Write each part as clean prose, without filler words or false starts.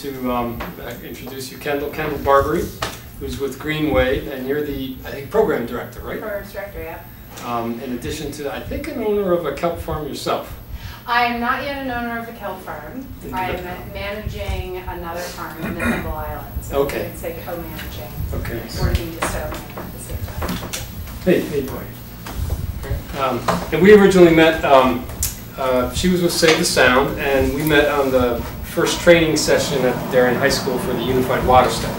To introduce you, Kendall Barbary, who's with Greenwave, and you're the, I think, program director, right? Program director, yeah. In addition to, I think, an owner of a kelp farm yourself. I am not yet an owner of a kelp farm. I am managing another farm in the Thimble Islands. So okay. I'd say co-managing. Okay. Working just at the same time. Hey, boy. And we originally met, she was with Save the Sound, and we met on the first training session at Darien High School for the Unified Water Study.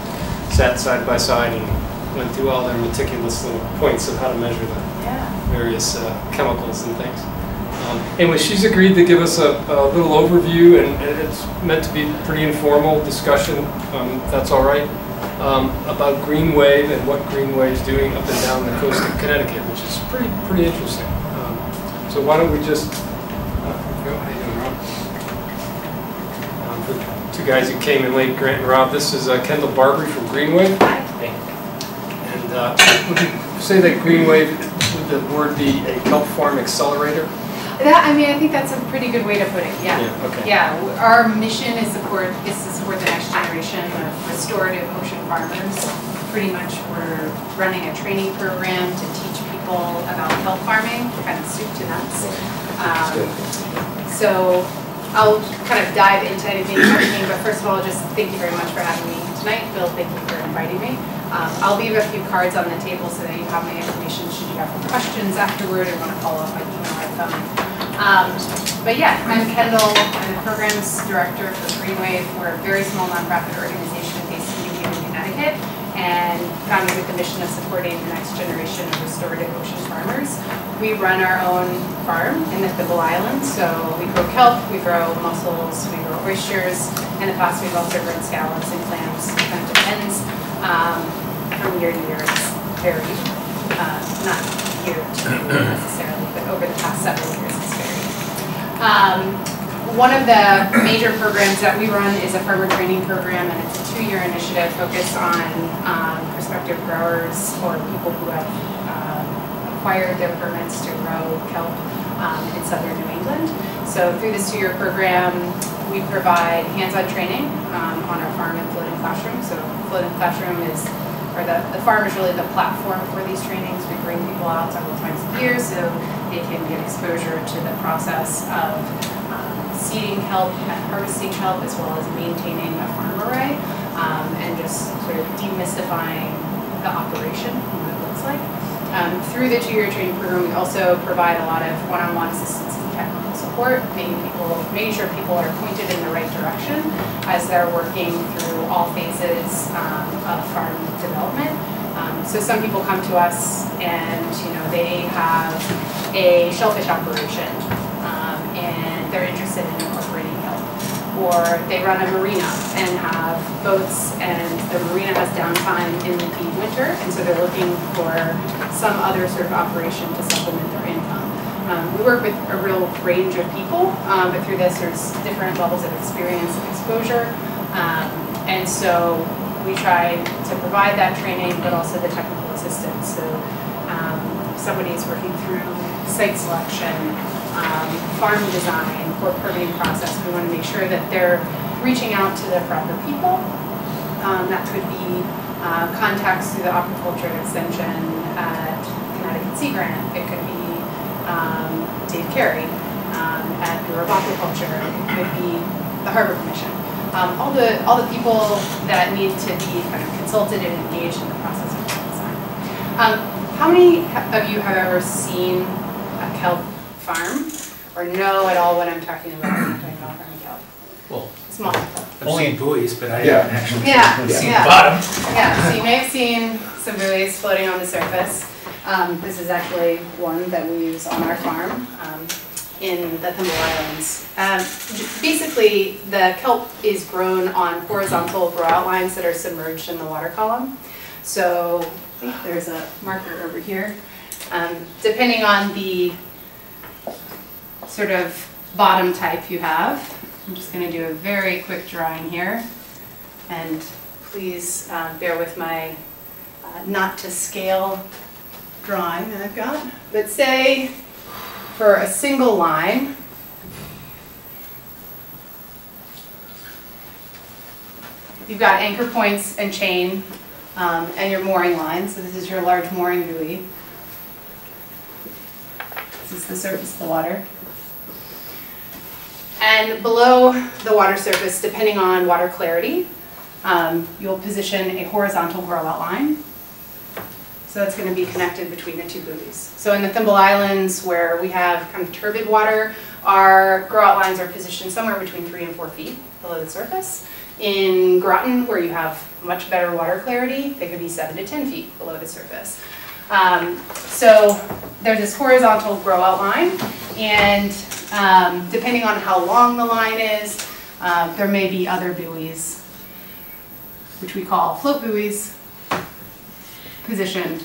Sat side by side and went through all their meticulous little points of how to measure the various chemicals and things. Anyway, she's agreed to give us a little overview, and it's meant to be a pretty informal discussion, if that's all right, about Greenwave and what Greenwave's doing up and down the coast of Connecticut, which is pretty interesting. So why don't we just go ahead and the two guys who came in late, Grant and Rob. This is Kendall Barbary from Greenwave. Hi. And would you say that Greenwave, would the word be a kelp farm accelerator? I think that's a pretty good way to put it. Yeah. Yeah. Okay. Yeah. Our mission is to support the next generation of restorative ocean farmers. Pretty much, we're running a training program to teach people about kelp farming, kind of soup to nuts. So I'll kind of dive into anything, but first of all, just thank you very much for having me tonight. Bill, thank you for inviting me. I'll leave a few cards on the table so that you have my information should you have questions afterward or want to follow up by email or phone. But yeah, I'm Kendall. I'm the programs director for Greenwave. We're a very small nonprofit organization based in New Haven, Connecticut, and founded with the mission of supporting the next generation of restorative ocean farmers. We run our own farm in the Thimble Islands, so we grow kelp, we grow mussels, we grow oysters. In the past, we've also grown scallops and clams. It kind of depends from year to year. It's varied, not year to year necessarily, but over the past several years, it's varied. One of the major programs that we run is a farmer training program, and it's a 2-year initiative focused on prospective growers or people who have acquired their permits to grow kelp in southern New England. So through this 2-year program, we provide hands-on training on our farm and floating classroom. So floating classroom is, or the farm is really the platform for these trainings. We bring people out several times a year so they can get exposure to the process of seeding kelp and harvesting kelp, as well as maintaining a farm array, and just sort of demystifying the operation and what it looks like. Through the 2-year training program, we also provide a lot of one-on-one assistance and technical support, making sure people are pointed in the right direction as they're working through all phases of farm development. So some people come to us and they have a shellfish operation and they're interested in incorporating kelp. Or they run a marina and have boats, and the marina has downtime in the winter, and so they're looking for some other sort of operation to supplement their income. We work with a real range of people, but through this there's different levels of experience and exposure, and so we try to provide that training, but also the technical assistance. So if somebody's working through site selection, farm design, or permitting process, we want to make sure that they're reaching out to the proper people. That could be contacts through the aquaculture extension at Connecticut Sea Grant. It could be Dave Carey at Bureau of Aquaculture. It could be the Harbor Commission. All the people that need to be kind of consulted and engaged in the process of design. How many of you have ever seen a kelp farm, or know at all what I'm talking about when I'm talking about farming kelp? Well, small. Only in buoys, but I haven't actually seen the bottom. Yeah, so you may have seen some buoys floating on the surface. This is actually one that we use on our farm in the Thimble Islands. Basically, the kelp is grown on horizontal grow-out lines that are submerged in the water column. So I think there's a marker over here. Depending on the sort of bottom type you have, I'm just going to do a very quick drawing here, and please bear with my not to scale drawing that I've got. But say for a single line, you've got anchor points and chain and your mooring line. So this is your large mooring buoy. This is the surface of the water. And below the water surface, depending on water clarity, you'll position a horizontal grow-out line. So that's going to be connected between the two buoys. So in the Thimble Islands, where we have kind of turbid water, our grow-out lines are positioned somewhere between 3 and 4 feet below the surface. In Groton, where you have much better water clarity, they could be 7 to 10 feet below the surface. So there's this horizontal grow-out line, and depending on how long the line is, there may be other buoys, which we call float buoys, positioned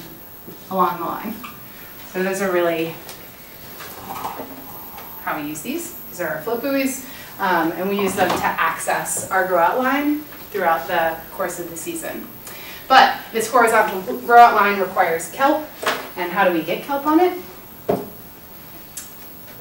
along the line. So those are really how we use these. These are our float buoys, and we use them to access our grow-out line throughout the course of the season. But this horizontal grow-out line requires kelp, and how do we get kelp on it?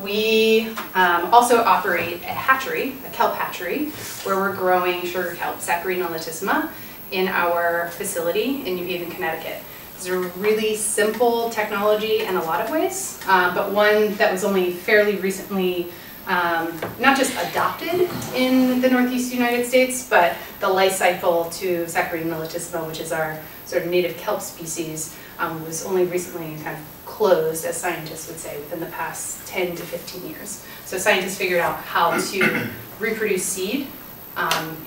We also operate a hatchery, a kelp hatchery, where we're growing sugar kelp, Saccharina latissima, in our facility in New Haven, Connecticut. It's a really simple technology in a lot of ways, but one that was only fairly recently not just adopted in the Northeast United States, but the life cycle to Saccharina latissima, which is our sort of native kelp species, was only recently kind of closed, as scientists would say, within the past 10 to 15 years. So scientists figured out how to reproduce seed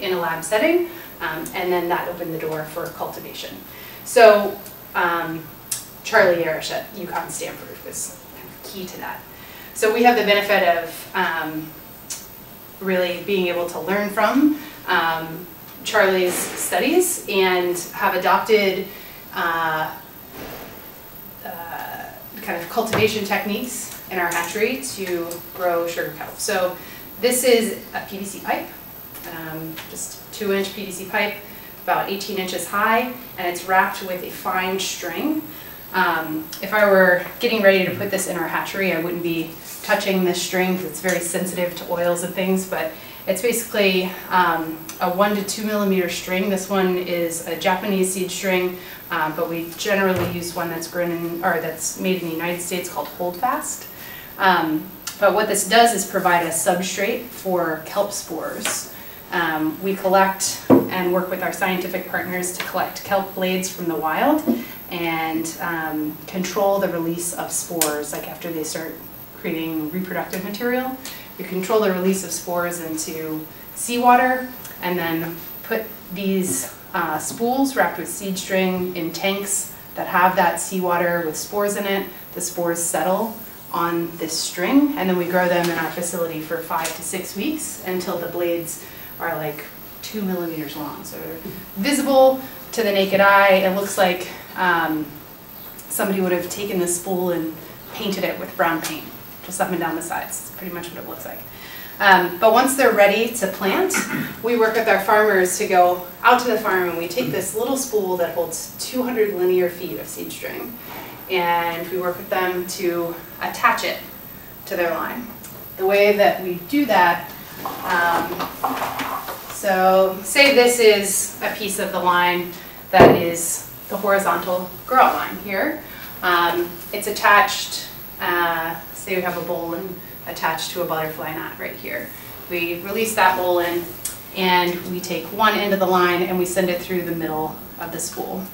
in a lab setting, and then that opened the door for cultivation. So Charlie Arish at UConn Stanford was kind of key to that. So we have the benefit of really being able to learn from Charlie's studies and have adopted kind of cultivation techniques in our hatchery to grow sugar kelp. So this is a PVC pipe, just 2-inch PVC pipe, about 18 inches high, and it's wrapped with a fine string. If I were getting ready to put this in our hatchery, I wouldn't be touching this string because it's very sensitive to oils and things, but it's basically a 1 to 2 millimeter string. This one is a Japanese seed string, but we generally use one that's grown in, or that's made in the United States called Holdfast. But what this does is provide a substrate for kelp spores. We collect and work with our scientific partners to collect kelp blades from the wild and control the release of spores, like after they start creating reproductive material. We control the release of spores into seawater and then put these spools wrapped with seed string in tanks that have that seawater with spores in it. The spores settle on this string, and then we grow them in our facility for 5 to 6 weeks until the blades are like 2 millimeters long. So they're visible to the naked eye. It looks like somebody would have taken this spool and painted it with brown paint, just up and down the sides. It's pretty much what it looks like. But once they're ready to plant, we work with our farmers to go out to the farm, and we take this little spool that holds 200 linear feet of seed string, and we work with them to attach it to their line. The way that we do that, so say this is a piece of the line that is the horizontal grow-out line here. It's attached, say we have a bowline attached to a butterfly knot right here. We release that bowline and we take one end of the line and we send it through the middle of the spool.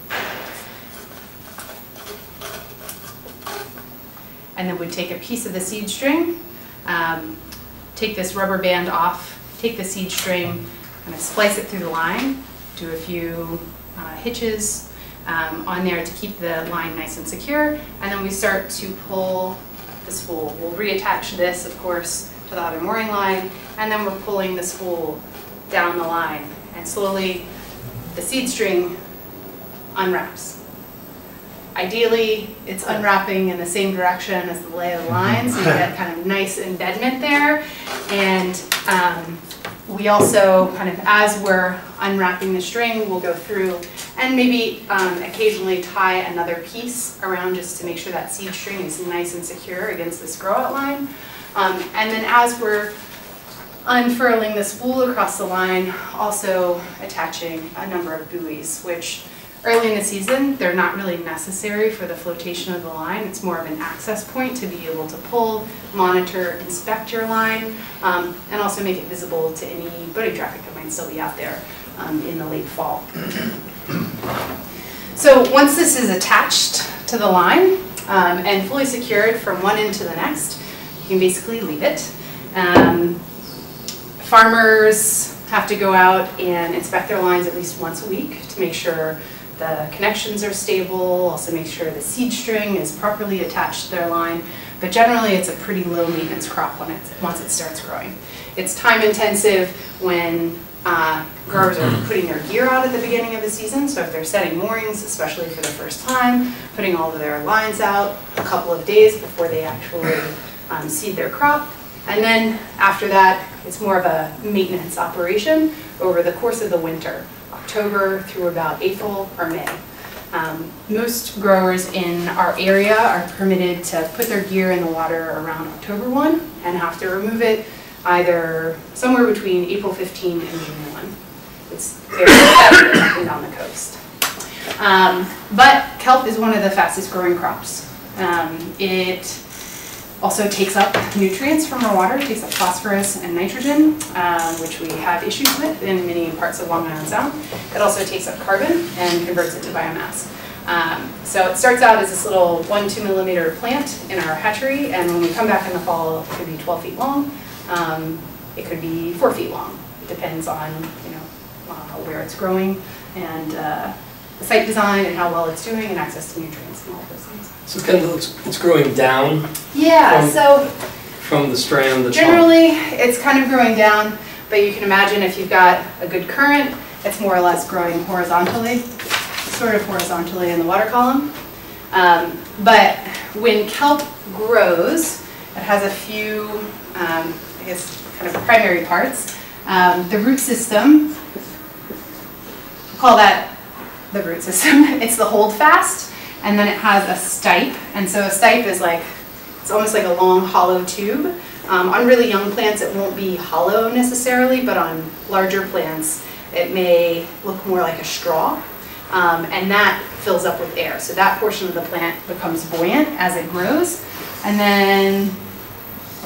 And then we take a piece of the seed string, take this rubber band off, take the seed string, kind of splice it through the line, do a few hitches on there to keep the line nice and secure, and then we start to pull the spool. We'll reattach this, of course, to the other mooring line, and then we're pulling the spool down the line, and slowly the seed string unwraps. Ideally, it's unwrapping in the same direction as the lay of the line, so you get kind of nice embedment there. And we also, kind of as we're unwrapping the string, we'll go through and maybe occasionally tie another piece around just to make sure that seed string is nice and secure against this grow-out line. And then as we're unfurling the spool across the line, also attaching a number of buoys, which early in the season, they're not really necessary for the flotation of the line. It's more of an access point to be able to pull, monitor, inspect your line, and also make it visible to any boating traffic that might still be out there in the late fall. So once this is attached to the line and fully secured from one end to the next, you can basically leave it. Farmers have to go out and inspect their lines at least once a week to make sure the connections are stable, also make sure the seed string is properly attached to their line. But generally it's a pretty low maintenance crop once it starts growing. It's time intensive when growers are putting their gear out at the beginning of the season. So if they're setting moorings, especially for the first time, putting all of their lines out a couple of days before they actually seed their crop. And then after that, it's more of a maintenance operation over the course of the winter, October through about April or May. Most growers in our area are permitted to put their gear in the water around October 1 and have to remove it either somewhere between April 15 and June 1. It's very competitive up and down the coast. But kelp is one of the fastest growing crops. It also takes up nutrients from our water. It takes up phosphorus and nitrogen, which we have issues with in many parts of Long Island Sound. It also takes up carbon and converts it to biomass. So it starts out as this little 1-2 millimeter plant in our hatchery, and when we come back in the fall, it could be 12 feet long. It could be 4 feet long. It depends on where it's growing and the site design and how well it's doing and access to nutrients and all of those things. So it kind of looks, it's growing down? Yeah, from the strand that's generally it's kind of growing down, but you can imagine if you've got a good current, it's more or less growing horizontally, sort of horizontally in the water column. But when kelp grows, it has a few, I guess, kind of primary parts. The root system, we'll call that the root system. It's the holdfast, and then it has a stipe. And so a stipe is like, it's almost like a long hollow tube. On really young plants, it won't be hollow necessarily, but on larger plants, it may look more like a straw. And that fills up with air. So that portion of the plant becomes buoyant as it grows. And then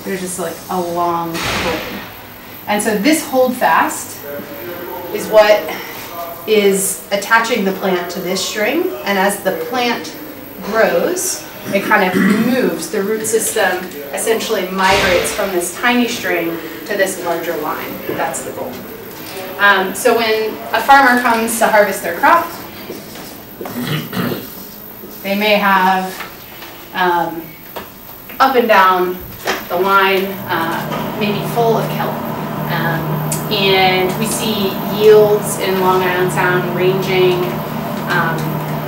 there's just like a long blade. And so this holdfast is what is attaching the plant to this string. And as the plant grows, it kind of moves. The root system essentially migrates from this tiny string to this larger line. That's the goal. So when a farmer comes to harvest their crop, they may have up and down the line, maybe full of kelp. And we see yields in Long Island Sound ranging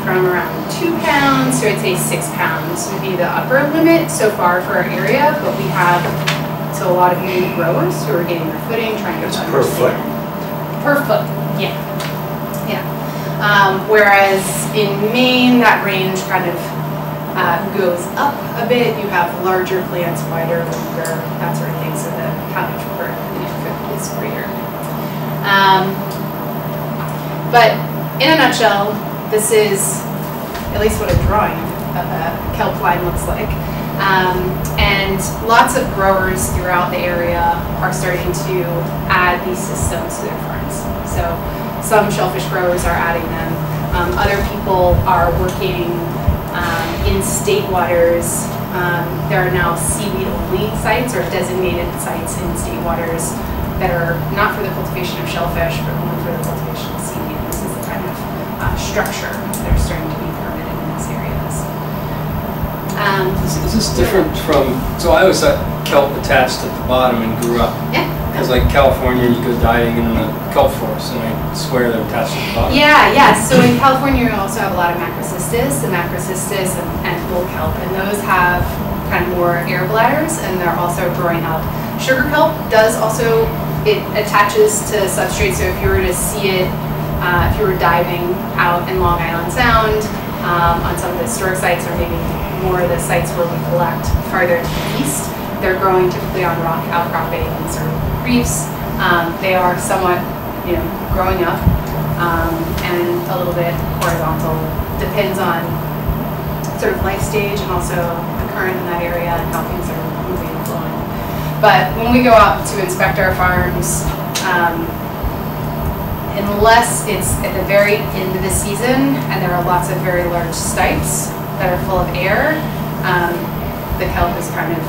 from around 2 pounds to I'd say 6 pounds would be the upper limit so far for our area, but we have a lot of new growers who are getting their footing, trying to understand. Per foot? Per foot, yeah. Yeah. Whereas in Maine, that range kind of goes up a bit. You have larger plants, wider, longer, that sort of thing, so the poundage per foot is greater. But in a nutshell, this is at least what a drawing of a kelp line looks like. And lots of growers throughout the area are starting to add these systems to their farms. So some shellfish growers are adding them. Other people are working in state waters. There are now seaweed-only sites or designated sites in state waters that are not for the cultivation of shellfish, but only for the cultivation of seaweed. This is the kind of structure that are starting to be permitted in these areas. Is this different from, so I always thought kelp attached at the bottom and grew up. Yeah. Because like California, you go diving in the kelp forest and I swear they're attached at the bottom. Yeah. So in California, we also have a lot of macrocystis, and bull kelp, and those have kind of more air bladders, and they're also growing up. Sugar kelp does also, it attaches to substrate, so if you were to see it, if you were diving out in Long Island Sound, on some of the historic sites, or maybe more of the sites where we collect farther to the east, They're growing typically on rock outcroppings or reefs. They are somewhat, growing up and a little bit horizontal. Depends on sort of life stage and also the current in that area and how things are moving and flowing. But when we go out to inspect our farms, unless it's at the very end of the season and there are lots of very large stipes that are full of air, the kelp is kind of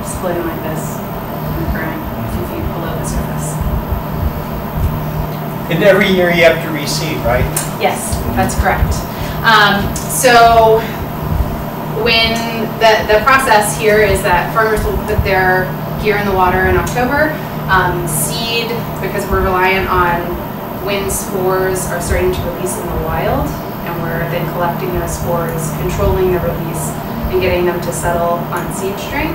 splitting like this in the current a few feet below the surface. And every year you have to reseed, right? Yes, that's correct. So when the process here is that farmers will put their gear in the water in October, seed, because we're reliant on when spores are starting to release in the wild, and we're then collecting those spores, controlling the release, and getting them to settle on seed string.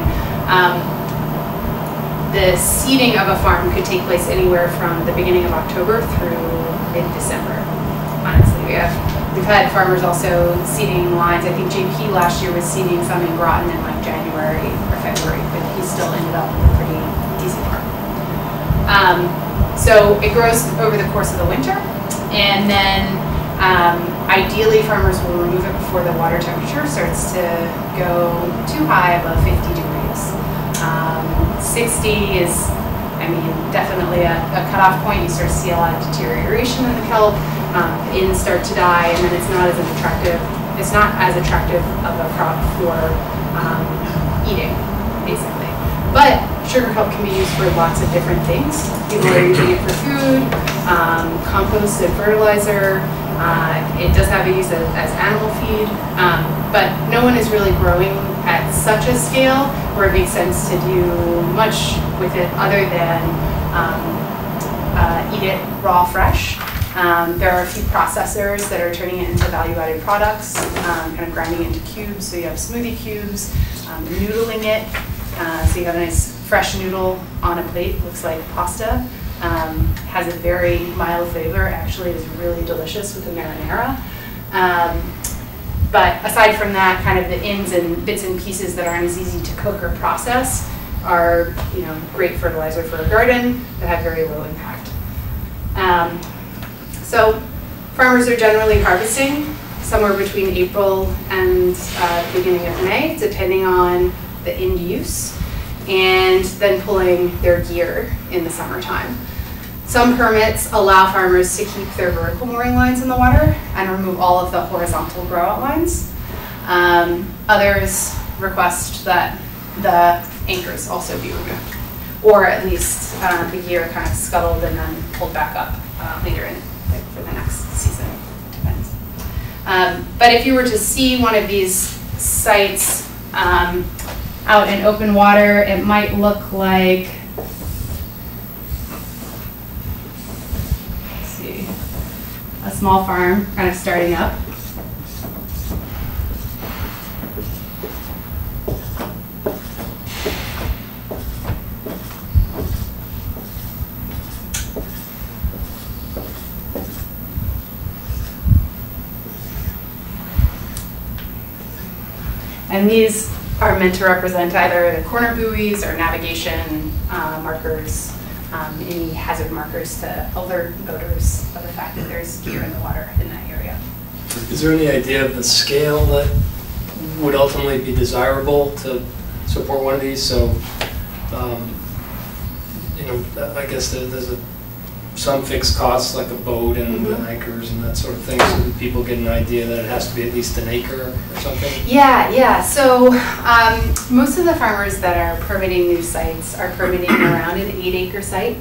The seeding of a farm could take place anywhere from the beginning of October through mid-December. Honestly, we've had farmers also seeding lines. I think JP last year was seeding some in Groton in like January or February, but he still ended up with a pretty decent farm. So it grows over the course of the winter, and then ideally farmers will remove it before the water temperature starts to go too high, above 50 degrees. 60 is, definitely a cutoff point. You start to see a lot of deterioration in the kelp. Inns start to die, and then it's not as attractive. It's not as attractive of a crop for eating, basically. But sugar kelp can be used for lots of different things. People are using it for food, compost and fertilizer. It does have a use as animal feed, but no one is really growing at such a scale where it makes sense to do much with it other than eat it raw fresh. There are a few processors that are turning it into value-added products, kind of grinding it into cubes, so you have smoothie cubes, noodling it, so you have a nice fresh noodle on a plate, looks like pasta. Has a very mild flavor, actually is really delicious with the marinara. But aside from that, kind of the ins and bits and pieces that aren't as easy to cook or process are, great fertilizer for a garden that have very low impact. So farmers are generally harvesting somewhere between April and beginning of May, depending on the end use, and then pulling their gear in the summertime. Some permits allow farmers to keep their vertical mooring lines in the water and remove all of the horizontal grow-out lines. Others request that the anchors also be removed, or at least the gear kind of scuttled and then pulled back up later in for the next season. Depends. But if you were to see one of these sites out in open water, it might look like, let's see, a small farm kind of starting up. And these are meant to represent either the corner buoys or navigation markers, any hazard markers to alert boaters of the fact that there's gear in the water in that area. Is there any idea of the scale that would ultimately be desirable to support one of these? So, I guess there's some fixed costs like a boat and the anchors and that sort of thing, so that people get an idea that it has to be at least an acre or something? Yeah. So most of the farmers that are permitting new sites are permitting around an 8-acre site,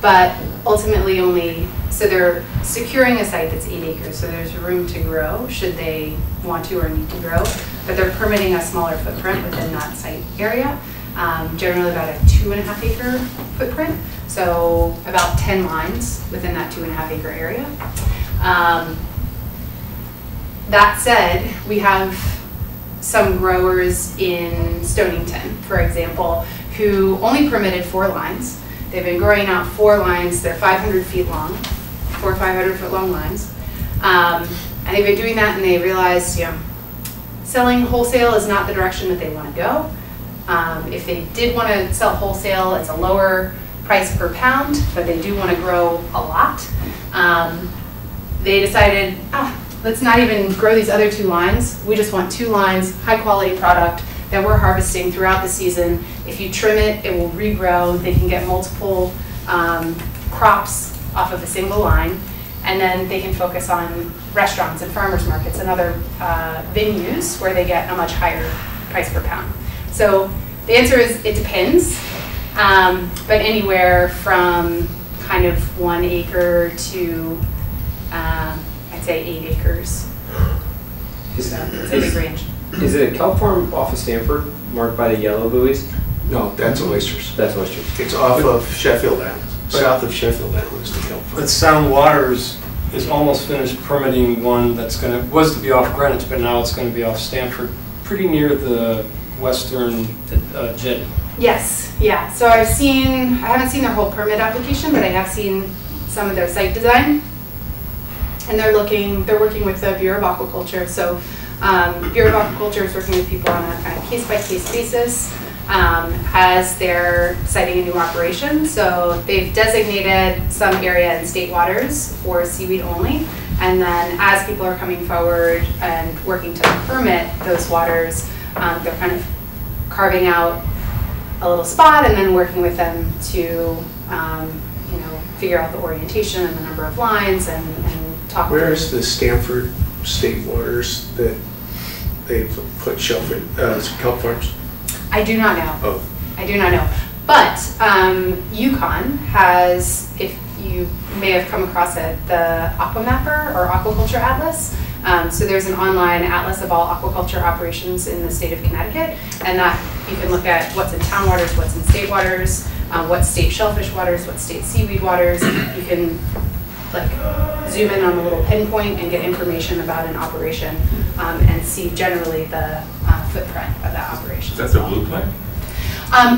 but ultimately so they're securing a site that's 8 acres, so there's room to grow should they want to or need to grow, but they're permitting a smaller footprint within that site area, generally about a 2.5-acre footprint. So about 10 lines within that 2.5-acre area. That said, we have some growers in Stonington, for example, who only permitted 4 lines. They've been growing out 4 lines. They're 500 feet long, 4 500-foot long lines. And they've been doing that, and they realized, selling wholesale is not the direction that they want to go. If they did want to sell wholesale, it's a lower price per pound, but they do want to grow a lot. They decided, let's not even grow these other 2 lines. We just want 2 lines, high quality product that we're harvesting throughout the season. If you trim it, it will regrow. They can get multiple crops off of a single line, and then they can focus on restaurants and farmers markets and other venues where they get a much higher price per pound. So the answer is it depends, but anywhere from kind of 1 acre to I'd say 8 acres. It's a big range. Is it a kelp farm off of Stanford, marked by the yellow buoys? No, that's oysters. That's oysters. It's off of Sheffield Island. South of Sheffield Island is the kelp farm. But Sound Waters is almost finished permitting one that's was to be off Greenwich, but now it's going to be off Stanford, pretty near the western jetty. Yes, yeah. So I haven't seen their whole permit application, but I have seen some of their site design. And they're working with the Bureau of Aquaculture. So Bureau of Aquaculture is working with people on a kind of case-by-case basis as they're citing a new operation. So they've designated some area in state waters for seaweed only. And then as people are coming forward and working to permit those waters, they're kind of carving out a little spot and then working with them to figure out the orientation and the number of lines and talk. Where's the Stanford State Waters that they've put kelp farms? I do not know. Oh. I do not know. But Yukon has, if you may have come across it, the Aquamapper or Aquaculture Atlas. So there's an online atlas of all aquaculture operations in the state of Connecticut, and that you can look at what's in town waters, what's in state waters, what state shellfish waters, what state seaweed waters. You can zoom in on a little pinpoint and get information about an operation and see generally the footprint of that operation. Is that the blue plan?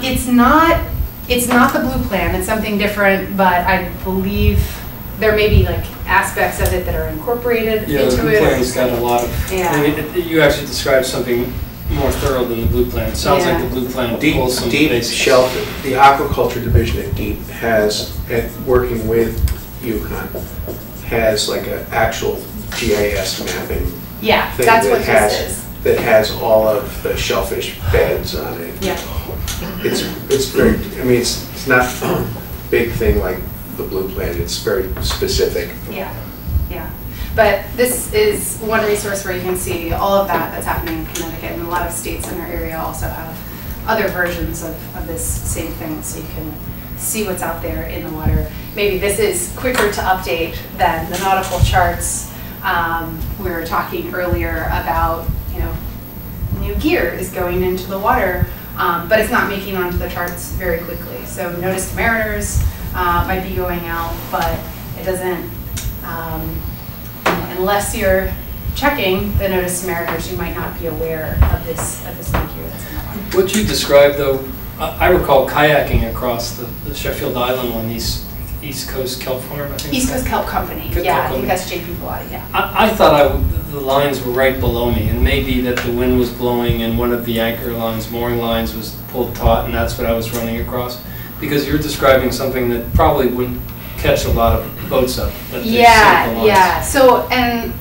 It's not the blue plan. It's something different, but I believe there may be aspects of it that are incorporated into it. Yeah, the blue plan's got a lot of. Yeah. I mean, you actually described something more thorough than the blue plan. It sounds like the blue plan pulls some Deep basics. shellfish. The aquaculture division at Deep has, working with Yukon, has an actual GIS mapping. Yeah, thing that's what this is. That has all of the shellfish beds on it. Yeah. It's very. I mean, it's not a big thing like the blue plan. It's very specific. Yeah, yeah. But this is one resource where you can see all of that's happening in Connecticut, and a lot of states in our area also have other versions of this same thing, so you can see what's out there in the water. Maybe this is quicker to update than the nautical charts. We were talking earlier about, new gear is going into the water, but it's not making onto the charts very quickly. So notice to mariners might be going out, but it doesn't, unless you're checking the notice to mariners, you might not be aware of this new gear that's in the water. What you described, though, I recall kayaking across the Sheffield Island on these East Coast Kelp Farm, I think. East Coast Kelp Company, yeah, I think that's JP Pilati, yeah. I thought the lines were right below me, and maybe that the wind was blowing and one of the anchor lines, mooring lines, was pulled taut, and that's what I was running across. Because you're describing something that probably wouldn't catch a lot of boats up. Yeah. So, and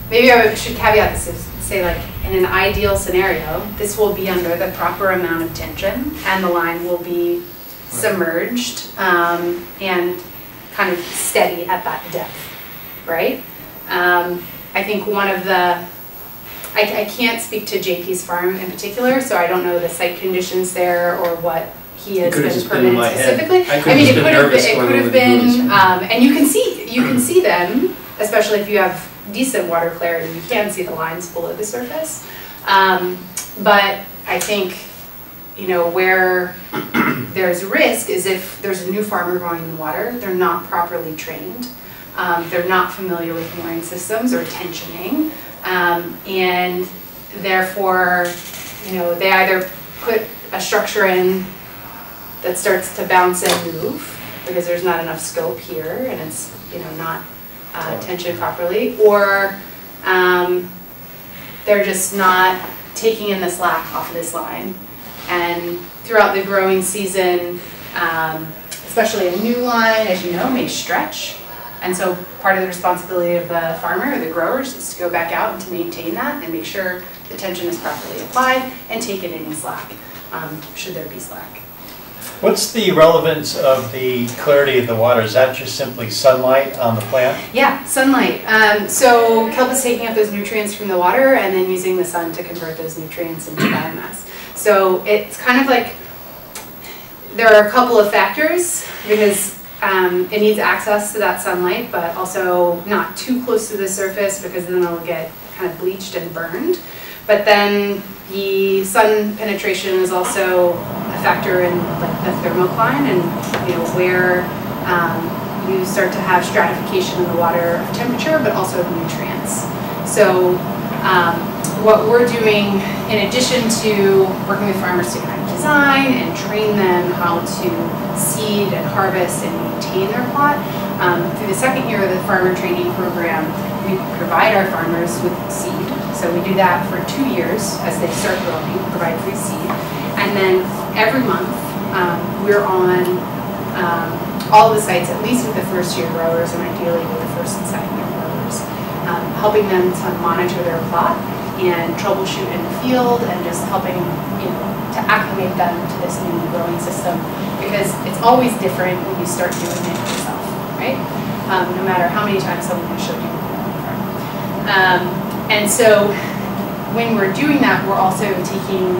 maybe I should caveat this and say, in an ideal scenario, this will be under the proper amount of tension, and the line will be submerged and kind of steady at that depth, right? I think one of the, I can't speak to JP's farm in particular, so I don't know the site conditions there or what he has been permitted specifically. I mean, it could have been, and you can see them, especially if you have decent water clarity, you can see the lines below the surface. But I think, where there's risk is if there's a new farmer going in the water, they're not properly trained, they're not familiar with mooring systems or tensioning, and therefore, they either put a structure in that starts to bounce and move because there's not enough scope here and it's not tensioned properly, or they're just not taking in the slack off of this line. And throughout the growing season, especially a new line, as you know, may stretch. And so part of the responsibility of the farmer or the growers is to go back out and to maintain that and make sure the tension is properly applied and take in any slack, should there be slack. What's the relevance of the clarity of the water? Is that just simply sunlight on the plant? Yeah, sunlight. So kelp is taking up those nutrients from the water and then using the sun to convert those nutrients into biomass. So it's kind of like, there are a couple of factors because it needs access to that sunlight, but also not too close to the surface because then it'll get kind of bleached and burned. But then the sun penetration is also a factor in like the thermocline and where you start to have stratification in the water of temperature, but also of nutrients. So what we're doing, in addition to working with farmers to kind of design and train them how to seed and harvest and maintain their plot, through the second year of the farmer training program, we provide our farmers with seed. So we do that for 2 years as they start growing, provide free seed. And then every month, we're on all the sites, at least with the first year growers and ideally with the first and second year growers, helping them to monitor their plot and troubleshoot in the field and just helping to acclimate them to this new growing system, because it's always different when you start doing it yourself, right? No matter how many times someone has showed you. And so when we're doing that, we're also taking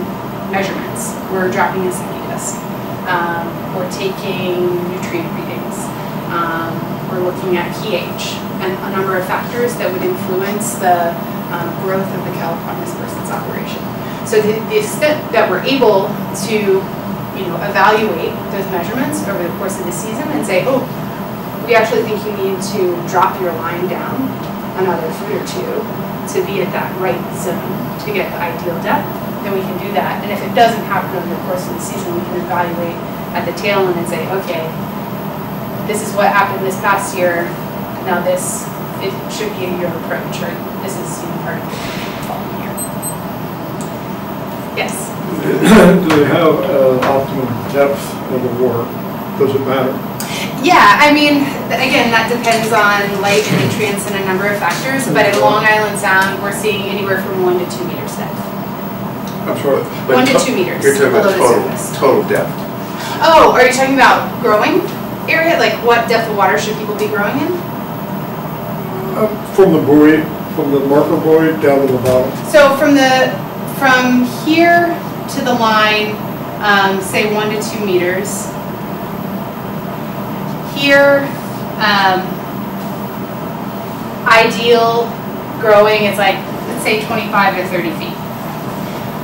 measurements. We're dropping a CP disc. We're taking nutrient readings. We're looking at pH and a number of factors that would influence the growth of the kelp on this person's operation. So the extent that we're able to evaluate those measurements over the course of the season and say, oh, we actually think you need to drop your line down another foot or two to be at that right zone to get the ideal depth, then we can do that. And if it doesn't happen over the course of the season, we can evaluate at the tail end and say, okay, this is what happened this past year. Now it should be a year approach, or this is part of the following year. Yes? Do they have optimum depth of the water? Does it matter? Yeah, I mean, again, that depends on light and nutrients and a number of factors, but in Long Island Sound, we're seeing anywhere from 1 to 2 meters depth. I'm sorry. 1 to 2 meters. You're talking below about the surface. total depth. Oh, are you talking about growing area? Like what depth of water should people be growing in? From the buoy, from the marker buoy down to the bottom. So from here to the line, say 1 to 2 meters. Here, ideal growing is like, let's say 25 to 30 feet.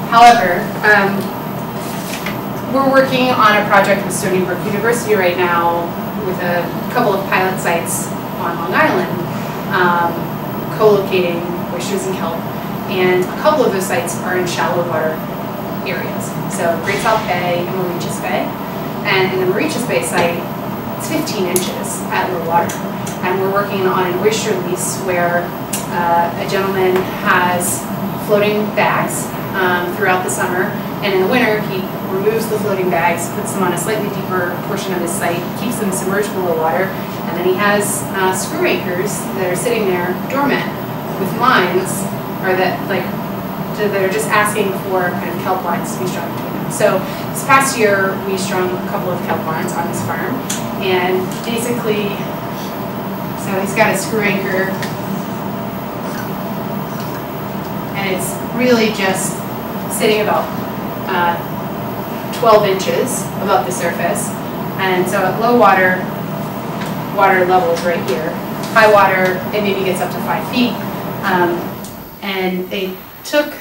However, we're working on a project with Stony Brook University right now with a couple of pilot sites on Long Island, co-locating oysters and kelp, and a couple of those sites are in shallow water areas. So Great South Bay and Mauritius Bay. And in the Mauritius Bay site, it's 15 inches at low water. And we're working on an oyster lease where a gentleman has floating bags throughout the summer, and in the winter he removes the floating bags, puts them on a slightly deeper portion of his site, keeps them submerged below water, and then he has screw anchors that are sitting there dormant with lines, or that they're just asking for kind of kelp lines to be strung between them. So this past year we strung a couple of kelp lines on his farm, and basically, so he's got a screw anchor, and it's really just sitting about 12 inches above the surface. And so at low water, water levels right here. High water, it maybe gets up to 5 feet. And they took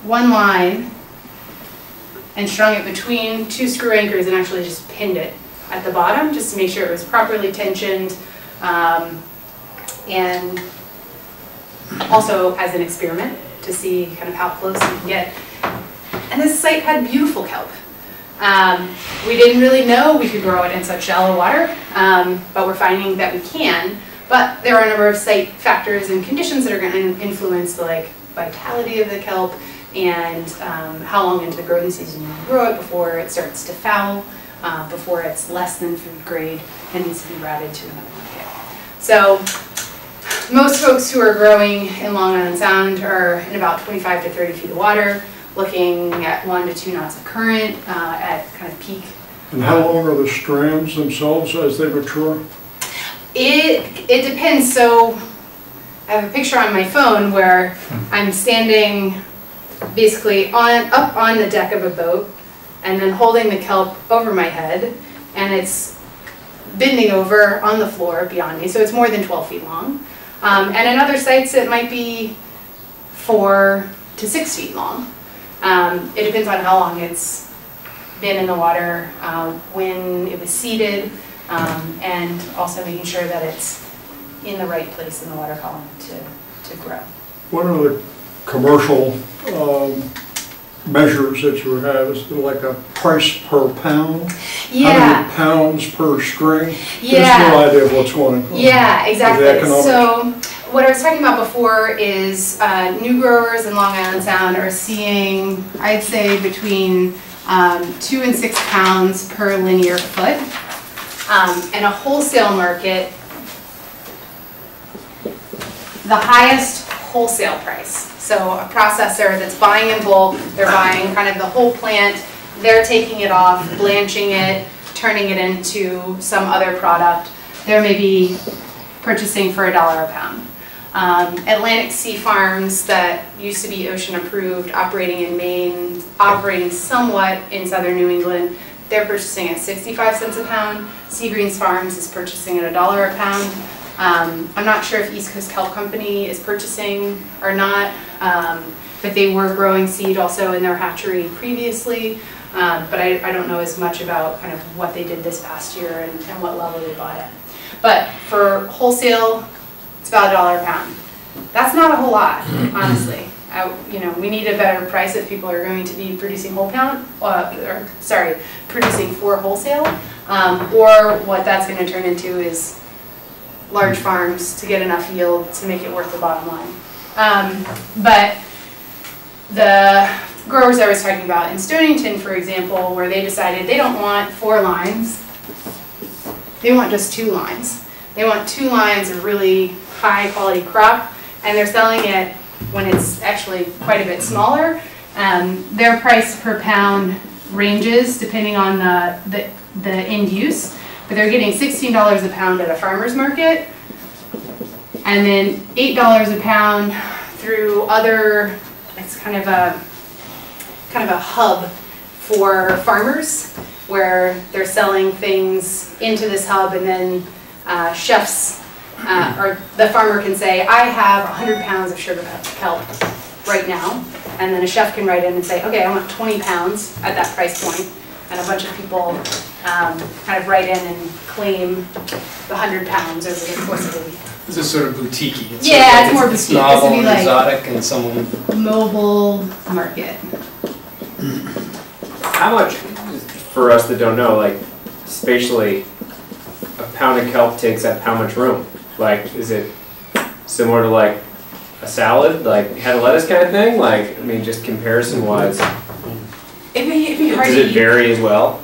one line and strung it between 2 screw anchors and actually just pinned it at the bottom just to make sure it was properly tensioned, and also as an experiment to see kind of how close you can get. And this site had beautiful kelp. We didn't really know we could grow it in such shallow water, but we're finding that we can. But there are a number of site factors and conditions that are going to influence the vitality of the kelp and how long into the growing season you grow it before it starts to foul, before it's less than food grade and needs to be routed to another market. So most folks who are growing in Long Island Sound are in about 25 to 30 feet of water, looking at 1 to 2 knots of current at kind of peak. And how long are the strands themselves as they mature? It depends. So I have a picture on my phone where I'm standing basically up on the deck of a boat and then holding the kelp over my head, and it's bending over on the floor beyond me, so it's more than 12 feet long. And in other sites it might be 4 to 6 feet long. It depends on how long it's been in the water, when it was seeded, and also making sure that it's in the right place in the water column to grow. What are the commercial measures that you have? Is it like a price per pound? Yeah. How many pounds per string? Yeah. There's no idea of what's going on. Yeah, exactly. The economics. So what I was talking about before is new growers in Long Island Sound are seeing, I'd say, between 2 and 6 pounds per linear foot. And a wholesale market, the highest wholesale price. So a processor that's buying in bulk, they're buying kind of the whole plant, they're taking it off, blanching it, turning it into some other product. They're maybe purchasing for $1 a pound. Atlantic Sea Farms that used to be ocean approved, operating in Maine, operating somewhat in southern New England, they're purchasing at 65 cents a pound. Seagreens Farms is purchasing at $1 a pound. I'm not sure if East Coast Kelp Company is purchasing or not, but they were growing seed also in their hatchery previously. But I don't know as much about kind of what they did this past year and what level they bought it. But for wholesale, it's about $1 a pound. That's not a whole lot, honestly. You know, we need a better price if people are going to be producing producing for wholesale, or what that's going to turn into is large farms to get enough yield to make it worth the bottom line. But the growers I was talking about in Stonington, for example, where they decided they don't want 4 lines, they want just 2 lines. They want 2 lines of really high quality crop, and they're selling it when it's actually quite a bit smaller. Their price per pound ranges depending on the end use, but they're getting $16 a pound at a farmer's market, and then $8 a pound through other, it's kind of a hub for farmers where they're selling things into this hub, and then chefs or the farmer can say, I have 100 pounds of sugar kelp right now, and then a chef can write in and say, okay, I want 20 pounds at that price point, and a bunch of people kind of write in and claim the 100 pounds over the course of the week. This is sort of boutique-y. It's yeah, sort of it's more It's boutique. novel This would be and like exotic and someone... mobile market. How much, for us that don't know, like spatially, a pound of kelp takes up how much room? Like, is it similar to like a salad, like head of lettuce kind of thing? Like, I mean, just comparison-wise, It'd be hard does to it vary as well?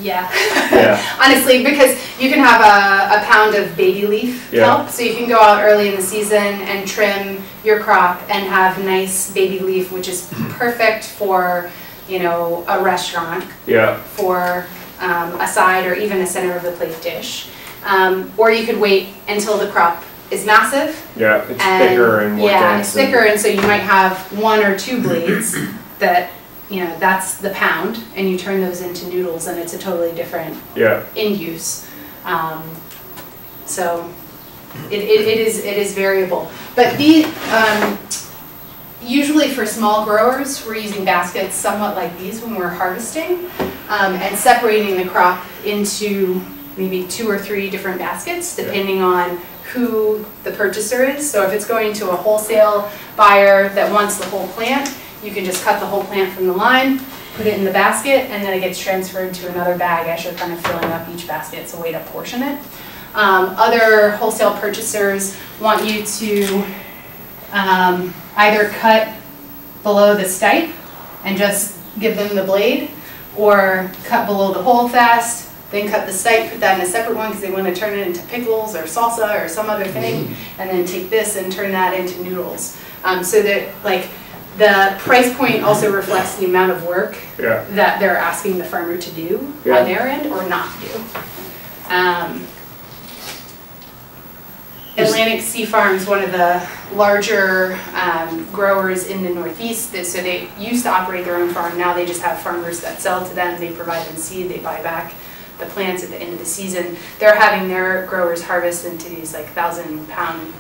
Yeah. Yeah. Honestly, because you can have a pound of baby leaf kelp, so you can go out early in the season and trim your crop and have nice baby leaf, which is perfect for, you know, a restaurant. Yeah. For a side or even a center of the plate dish. Or you could wait until the crop is massive. Yeah, it's thicker and more yeah, dense. it's thicker, and so you might have 1 or 2 blades that, you know, that's the pound, and you turn those into noodles, and it's a totally different end use. So it is variable. But usually for small growers, we're using baskets somewhat like these when we're harvesting, and separating the crop into maybe 2 or 3 different baskets, depending on who the purchaser is. So if it's going to a wholesale buyer that wants the whole plant, you can just cut the whole plant from the line, put it in the basket, and then it gets transferred to another bag as you're kind of filling up each basket. It's a way to portion it. Other wholesale purchasers want you to either cut below the stipe and just give them the blade, or cut below the holdfast, then cut the stipe, put that in a separate one because they want to turn it into pickles or salsa or some other thing, and then take this and turn that into noodles. So that like the price point also reflects the amount of work that they're asking the farmer to do on their end or not do. Atlantic Sea Farms, one of the larger growers in the Northeast, so they used to operate their own farm. Now they just have farmers that sell to them. They provide them seed. They buy back the plants at the end of the season. They're having their growers harvest into these like 1,000-pound,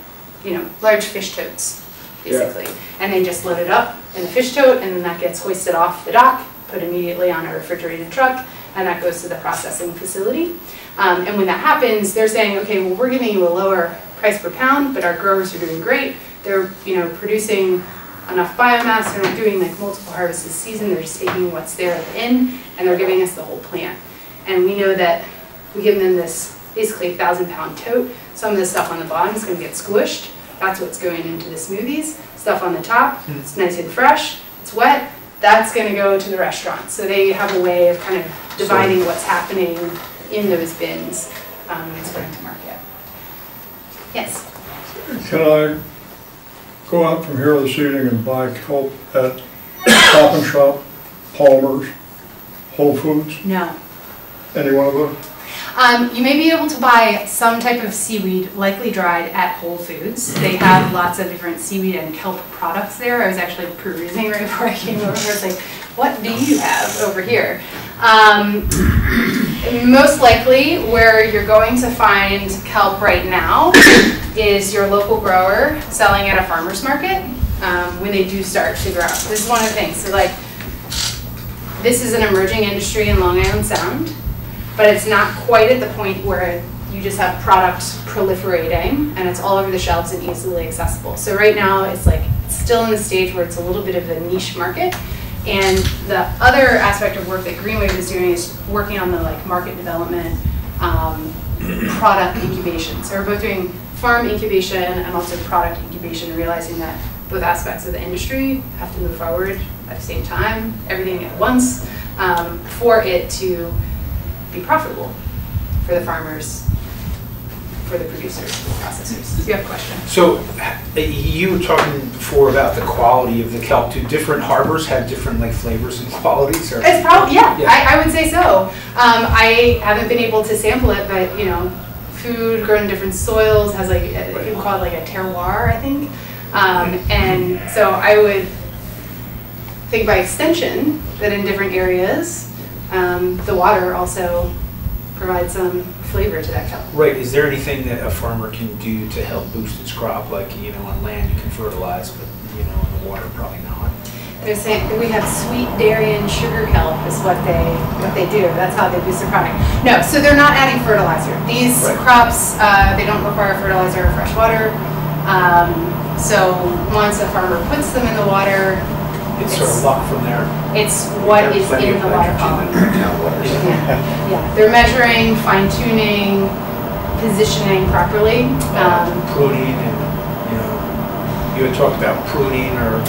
large fish totes, basically. And they just load it up in a fish tote, and then that gets hoisted off the dock, put immediately on a refrigerated truck, and that goes to the processing facility. And when that happens, they're saying, okay, well, we're giving you a lower price per pound, but our growers are doing great. They're, producing enough biomass. They're not doing like multiple harvests this season. They're just taking what's there at the end, and they're giving us the whole plant. And we know that we give them this basically 1,000-pound tote. Some of the stuff on the bottom is going to get squished. That's what's going into the smoothies. Stuff on the top, it's nice and fresh. It's wet. That's going to go to the restaurant. So they have a way of kind of dividing what's happening in those bins when it's going to market. Yes? Can I go out from here this evening and buy kelp at Stop and Shop, Palmer's, Whole Foods? No. Any one of those? You may be able to buy some type of seaweed, likely dried, at Whole Foods. They have lots of different seaweed and kelp products there. I was actually perusing right before I came over. I was like, what do you have over here? Most likely, where you're going to find kelp right now is your local grower selling at a farmer's market when they do start to grow. This is one of the things. So, like, this is an emerging industry in Long Island Sound, but it's not quite at the point where you just have product proliferating and it's all over the shelves and easily accessible. So right now it's like still in the stage where it's a little bit of a niche market. And the other aspect of work that Greenwave is doing is working on the market development, product incubation. So we're both doing farm incubation and also product incubation, realizing that both aspects of the industry have to move forward at the same time, everything at once, for it to be profitable for the farmers, for the producers, for the processors. Do you have a question? So you were talking before about the quality of the kelp. Do different harbors have different flavors and qualities? Or? It's probably, yeah. I would say so. I haven't been able to sample it, but food grown in different soils has people call it a terroir, I think. And so I would think by extension that in different areas, the water also provides some flavor to that kelp. Right. Is there anything that a farmer can do to help boost its crop? Like, on land you can fertilize, but, in the water probably not. They're saying that we have sweet dairy and sugar kelp is what they do. That's how they boost their product. No, so they're not adding fertilizer. These crops, they don't require fertilizer or fresh water. So once a farmer puts them in the water, it's sort of luck from there. It's what is in the water column. Yeah, they're measuring, fine-tuning, positioning properly. Pruning, and you had talked about pruning or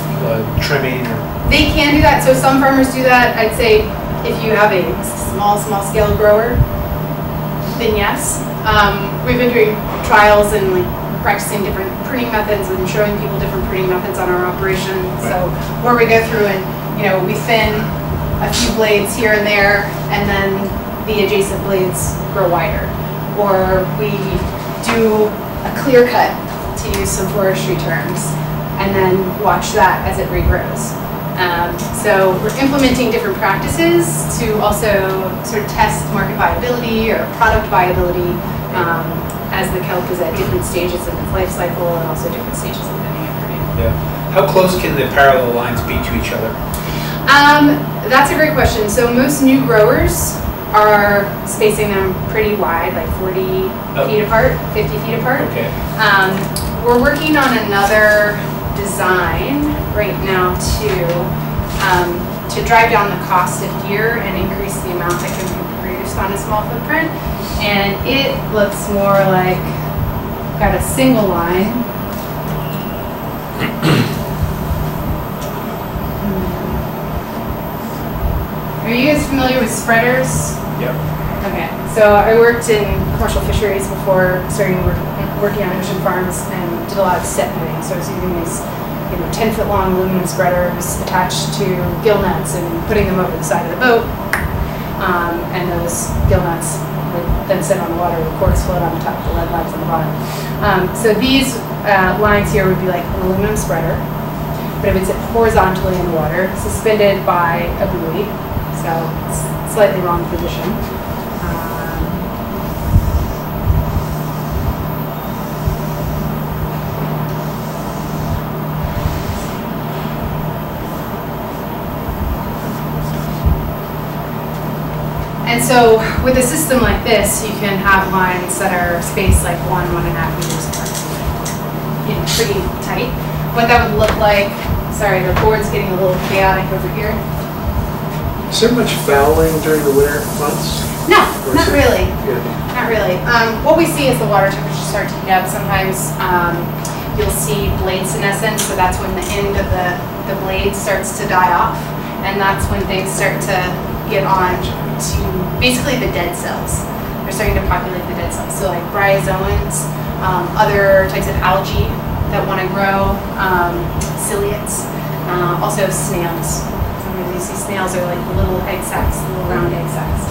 trimming. They can do that. So some farmers do that. I'd say if you have a small-scale grower, then yes. We've been doing trials and practicing different pruning methods and showing people different pruning methods on our operation. Right. So where we go through and we thin a few blades here and there, and then the adjacent blades grow wider. Or we do a clear cut, to use some forestry terms, and then watch that as it regrows. So we're implementing different practices to also sort of test market viability or product viability as the kelp is at different stages in its life cycle and also different stages of thinning and pruning. Yeah. How close can the parallel lines be to each other? That's a great question. So most new growers are spacing them pretty wide, like 40 feet apart, 50 feet apart. Okay. We're working on another design right now to drive down the cost of gear and increase the amount that can be produced on a small footprint. And it looks more like got a single line Are you guys familiar with spreaders? Yep. Okay, so I worked in commercial fisheries before starting working on ocean farms and did a lot of set netting. So I was using these 10-foot long aluminum spreaders attached to gill nets and putting them over the side of the boat. And those gill nets would then sit on the water, the corks float on the top, the lead lines on the bottom. So these lines here would be like an aluminum spreader, but it would sit horizontally in the water, suspended by a buoy, so it's slightly wrong position. And so with a system like this, you can have lines that are spaced like 1.5 meters apart. Pretty tight. What that would look like, sorry, the board's getting a little chaotic over here. Is there much fouling during the winter months? No, Or is not it- really. Yeah. Not really. What we see is the water temperature start to heat up. Sometimes you'll see blade senescence, so that's when the end of the blade starts to die off, and that's when things start to get on to basically the dead cells. They're starting to populate the dead cells. So like bryozoans, other types of algae that want to grow, ciliates, also snails. Sometimes you see snails are like little egg sacs, little round egg sacs.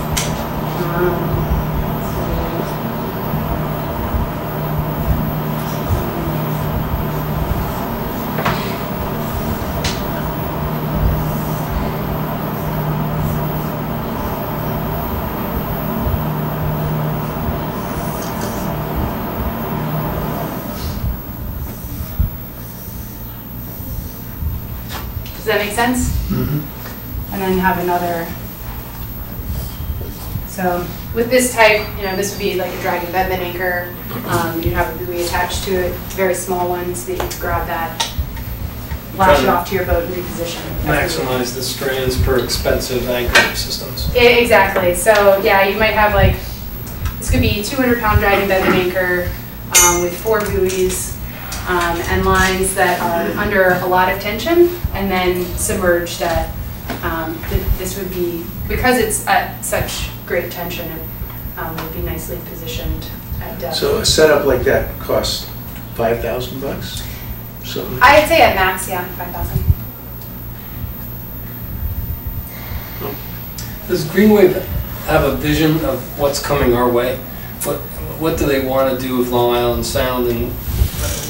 Does that make sense? Mm-hmm. And then have another. So with this type, this would be like a dragon beddman anchor. You'd have a buoy attached to it, very small one, so that you could grab that, lash it off to your boat and reposition. Maximize the strands per expensive anchor systems. Exactly. So yeah, you might have like, this could be 200-pound dragon beddman anchor with 4 buoys. And lines that are under a lot of tension and then submerged at, this would be, because it's at such great tension, it would be nicely positioned at depth. So a setup like that costs $5,000? So I'd say at max, yeah, 5,000. Does Greenwave have a vision of what's coming our way? What do they want to do with Long Island Sound, and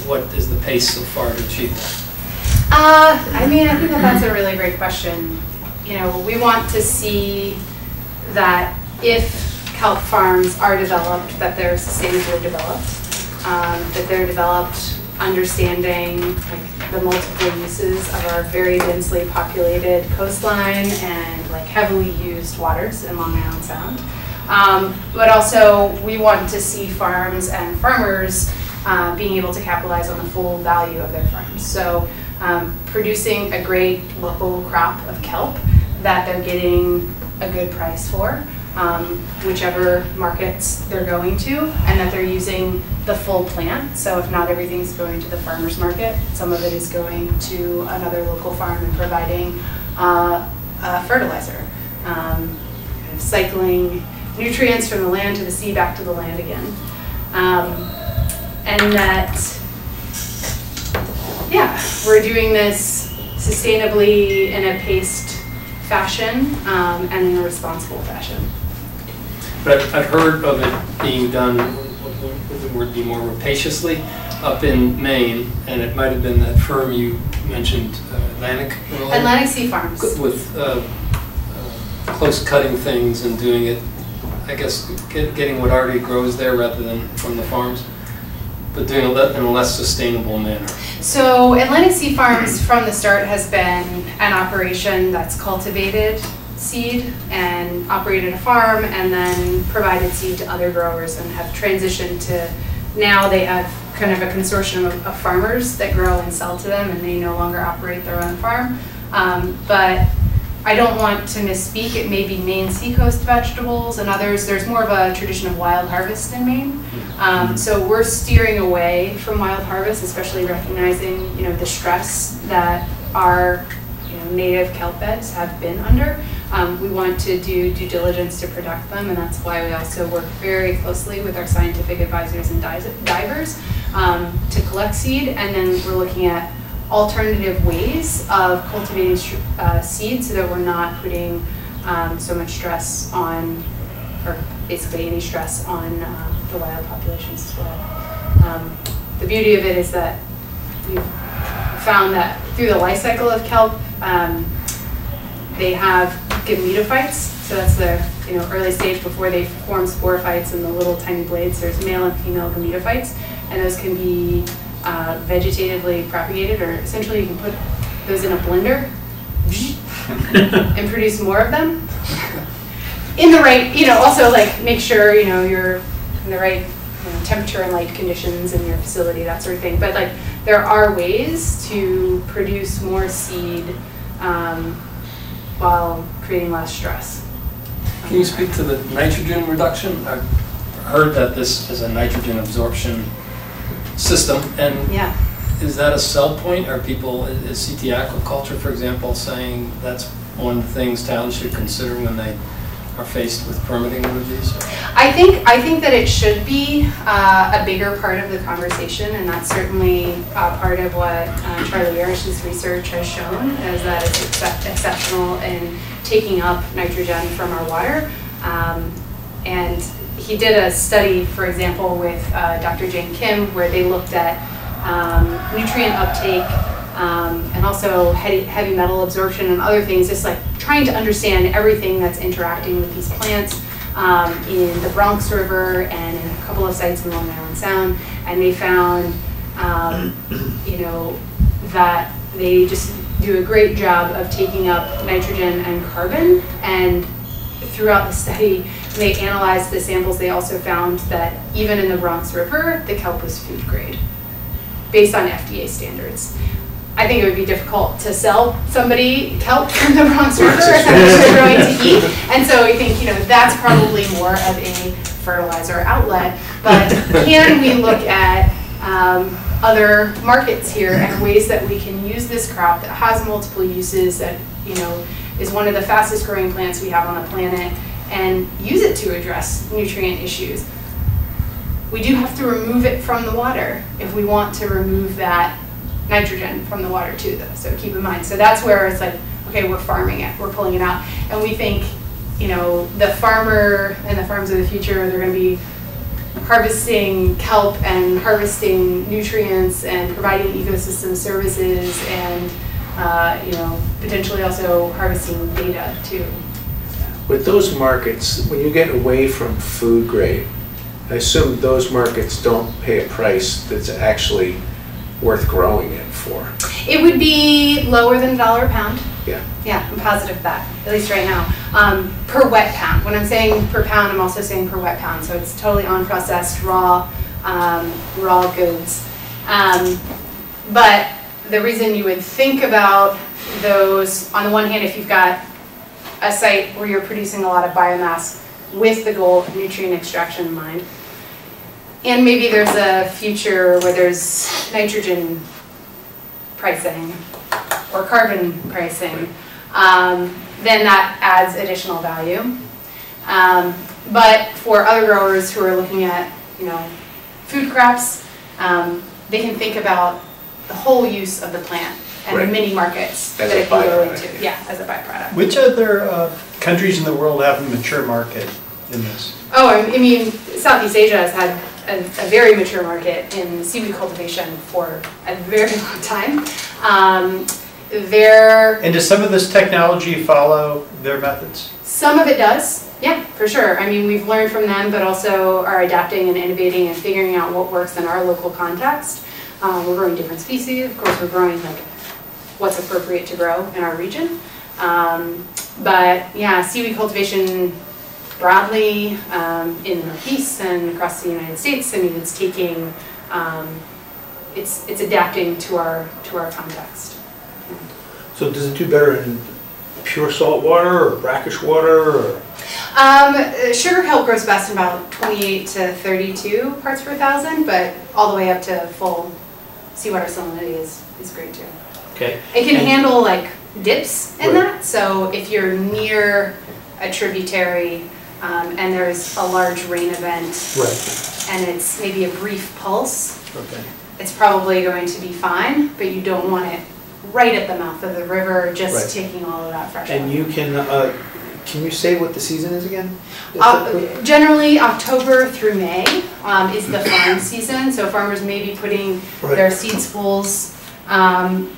what is the pace so far to achieve that? I think that's a really great question. We want to see that if kelp farms are developed, that they're sustainably developed, that they're developed understanding like the multiple uses of our very densely populated coastline and like heavily used waters in Long Island Sound. But also we want to see farms and farmers being able to capitalize on the full value of their farms. So producing a great local crop of kelp that they're getting a good price for, whichever markets they're going to, and that they're using the full plant. So if not everything's going to the farmer's market, some of it is going to another local farm and providing fertilizer, kind of cycling nutrients from the land to the sea back to the land again. And that, yeah, we're doing this sustainably in a paced fashion and in a responsible fashion. But I've heard of it being done, would the word be more rapaciously, up in Maine, and it might have been that firm you mentioned, Atlantic earlier? Atlantic Sea Farms. With close cutting things and doing it, I guess, getting what already grows there rather than from the farms, but doing it in a less sustainable manner. So Atlantic Sea Farms from the start has been an operation that's cultivated seed and operated a farm and then provided seed to other growers, and have transitioned to, now they have kind of a consortium of farmers that grow and sell to them, and they no longer operate their own farm. But I don't want to misspeak, it may be Maine seacoast vegetables and others. There's more of a tradition of wild harvest in Maine. So we're steering away from wild harvest, especially recognizing the stress that our native kelp beds have been under. We want to do due diligence to protect them, and that's why we also work very closely with our scientific advisors and divers to collect seed, and then we're looking at alternative ways of cultivating seed so that we're not putting so much stress on, or basically any stress on the wild populations as well. The beauty of it is that we've found that through the life cycle of kelp, they have gametophytes, so that's the early stage before they form sporophytes and the little tiny blades. There's male and female gametophytes, and those can be vegetatively propagated, or essentially you can put those in a blender and produce more of them. In the right, also like make sure you're in the right temperature and light conditions in your facility, that sort of thing. But like there are ways to produce more seed while creating less stress. Can you speak to the nitrogen reduction? I've heard that this is a nitrogen absorption system, and yeah. Is that a sell point? Are people, is CT Aquaculture, for example, saying that's one of the things towns should consider when they are faced with permitting of these? I think that it should be a bigger part of the conversation, and that's certainly part of what Charlie Arish's research has shown, is that it's exceptional in taking up nitrogen from our water. And he did a study, for example, with Dr. Jane Kim, where they looked at nutrient uptake and also heavy metal absorption and other things, just like trying to understand everything that's interacting with these plants in the Bronx River and in a couple of sites in Long Island Sound. And they found, that they just do a great job of taking up nitrogen and carbon. And throughout the study, when they analyzed the samples, they also found that even in the Bronx River, the kelp was food grade, based on FDA standards. I think it would be difficult to sell somebody kelp from the Bronx River if that's what they're going to eat. And so I think, that's probably more of a fertilizer outlet. But can we look at other markets here and ways that we can use this crop that has multiple uses, that, is one of the fastest growing plants we have on the planet, and use it to address nutrient issues? We do have to remove it from the water if we want to remove that nitrogen from the water too, though, so keep in mind. So that's where it's like, okay, we're farming it, we're pulling it out, and we think, the farmer and the farms of the future, they're going to be harvesting kelp and harvesting nutrients and providing ecosystem services and, potentially also harvesting data too. With those markets, when you get away from food grade, I assume those markets don't pay a price that's actually worth growing it for. It would be lower than $1 a pound. Yeah. Yeah, I'm positive of that, at least right now. Per wet pound. When I'm saying per pound, I'm also saying per wet pound. So it's totally unprocessed, raw goods. But the reason you would think about those, on the one hand, if you've got a site where you're producing a lot of biomass with the goal of nutrient extraction in mind, and maybe there's a future where there's nitrogen pricing or carbon pricing, then that adds additional value. But for other growers who are looking at, food crops, they can think about the whole use of the plant and the many markets as that it can go into. byproduct. Yeah, as a byproduct. Which other countries in the world have a mature market in this? Oh, I mean, Southeast Asia has had a very mature market in seaweed cultivation for a very long time. And does some of this technology follow their methods? Some of it does, yeah, for sure. I mean, we've learned from them, but also are adapting and innovating and figuring out what works in our local context. We're growing different species. Of course, we're growing like what's appropriate to grow in our region. But yeah, seaweed cultivation broadly in the Northeast and across the United States, I mean, it's taking, it's adapting to our context. So does it do better in pure salt water or brackish water? Or? Sugar kelp grows best in about 28 to 32 parts per thousand, but all the way up to full seawater salinity is great too. Okay. It can handle like dips in that. So if you're near a tributary and there's a large rain event Right. and it's maybe a brief pulse, Okay. it's probably going to be fine, but you don't want it right at the mouth of the river, just Right. taking all of that fresh And water. you can you say what the season is again? Generally, October through May is the farm season, so farmers may be putting Right. their seed spools on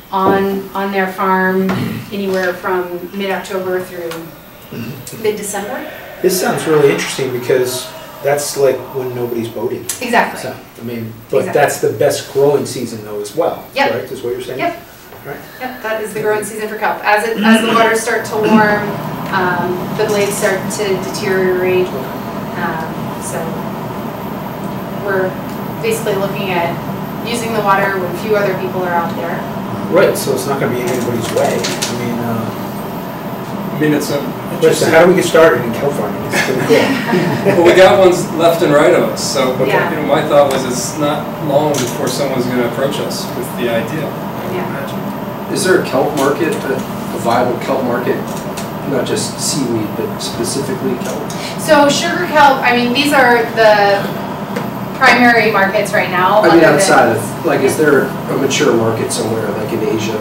their farm anywhere from mid-October through mid-December. This sounds really interesting because that's like when nobody's boating. Exactly. So, I mean, but Exactly. that's the best growing season though as well, Yep. correct, is what you're saying? Yep. Right. Yep, that is the growing season for kelp. As the waters start to warm, the blades start to deteriorate. So we're basically looking at using the water when few other people are out there. Right, so it's not gonna be in anybody's way. I mean, it's a, Listen, how do we get started in kelp farming? It's pretty cool. well, we got ones left and right of us, so Yeah. my thought was it's not long before someone's going to approach us with the idea. Yeah. Is there a kelp market, a viable kelp market, not just seaweed, but specifically kelp? So sugar kelp, I mean, these are the primary markets right now. I mean, other outside than- of, like, is there a mature market somewhere, like in Asia?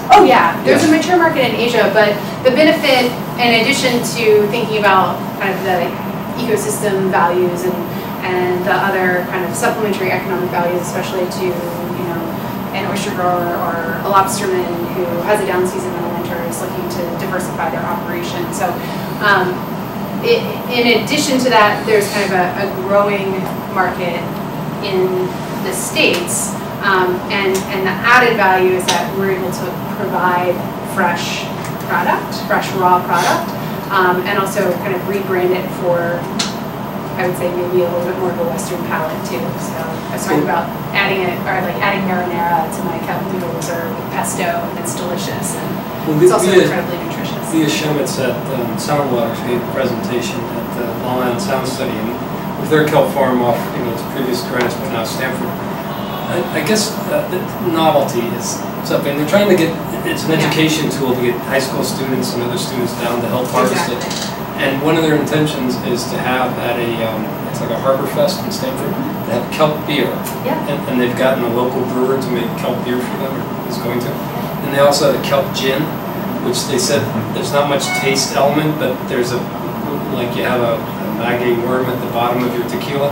Oh yeah, there's a mature market in Asia, but the benefit, in addition to thinking about kind of the ecosystem values and the other kind of supplementary economic values, especially to, an oyster grower or a lobsterman who has a down season in the winter is looking to diversify their operation. So in addition to that, there's kind of a growing market in the States. And the added value is that we're able to provide fresh raw product, and also kind of rebrand it for, I would say, maybe a little bit more of a Western palate too. So I was talking about adding marinara to my kelp noodles or pesto, and it's delicious, and it's also incredibly nutritious. Leah Shemitz at Soundwaters gave a presentation at the Long Island Sound Study, and with their kelp farm off, its previous grants, but now Stanford. I guess the novelty is something they're trying to get. It's an education tool to get high school students and other students down to help harvest it. And one of their intentions is to have at it's like a Harbor Fest in Stanford, to have kelp beer. Yeah. And they've gotten a local brewer to make kelp beer for them, or is going to. And they also have a kelp gin, which they said there's not much taste element, but there's like you have a maggoty worm at the bottom of your tequila.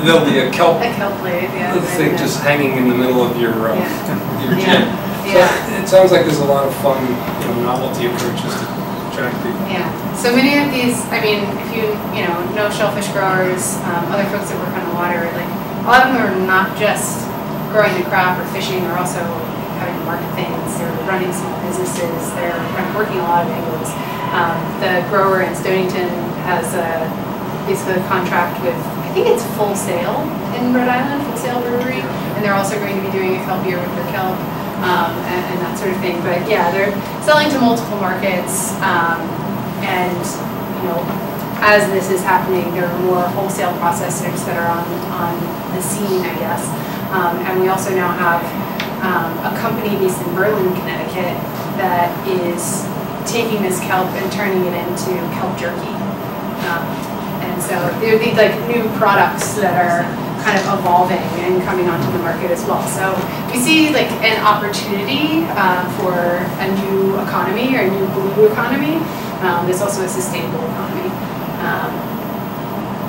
There'll be a kelp blade, yeah. thing just hanging in the middle of your gin. Yeah. So it sounds like there's a lot of fun, novelty approaches to attract people. Yeah. So many of these, I mean, if you know shellfish growers, other folks that work on the water, like a lot of them are not just growing the crop or fishing, they're also having to market things, they're running small businesses, they're kind of working a lot of angles. The grower in Stonington has basically a contract with, I think it's Full Sail in Rhode Island, Full Sail Brewery, and they're also going to be doing a kelp beer with their kelp and that sort of thing. But yeah, they're selling to multiple markets, and as this is happening, there are more wholesale processors that are on the scene, I guess. And we also now have a company based in Berlin, Connecticut, that is taking this kelp and turning it into kelp jerky. And so there are these like new products that are kind of evolving and coming onto the market as well. So we see like an opportunity for a new economy or a new blue economy. There's also a sustainable economy.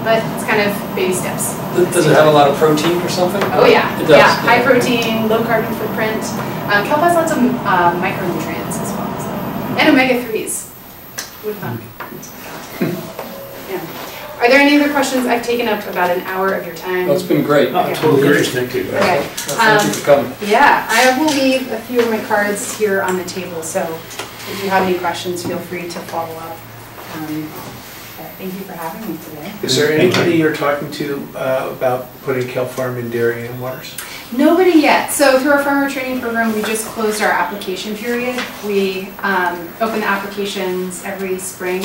But it's kind of baby steps. Does it have a lot of protein or something? Oh yeah, It does. yeah, high protein, low carbon footprint. Kelp has lots of micronutrients as well, so. And omega-3s. Would fun. Yeah. Are there any other questions? I've taken up about an hour of your time. Well, it's been great. Oh, totally interesting too. Okay. Thank you for coming. Yeah, I will leave a few of my cards here on the table, so if you have any questions, feel free to follow up. But thank you for having me today. Is there anybody you're talking to about putting kelp farm in Darien waters? Nobody yet. So through our farmer training program, we just closed our application period. We open the applications every spring,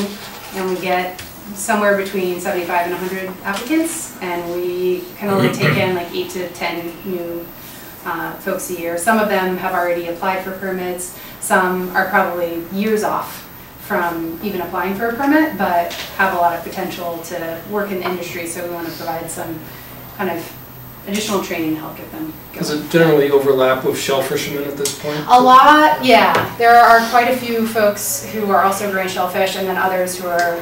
and we get somewhere between 75 and 100 applicants, and we can only take in like 8 to 10 new folks a year. Some of them have already applied for permits. Some are probably years off from even applying for a permit, but have a lot of potential to work in the industry, so we want to provide some kind of additional training to help get them Does going. it generally overlap with shell fishermen at this point? A lot, yeah. There are quite a few folks who are also growing shellfish, and then others who are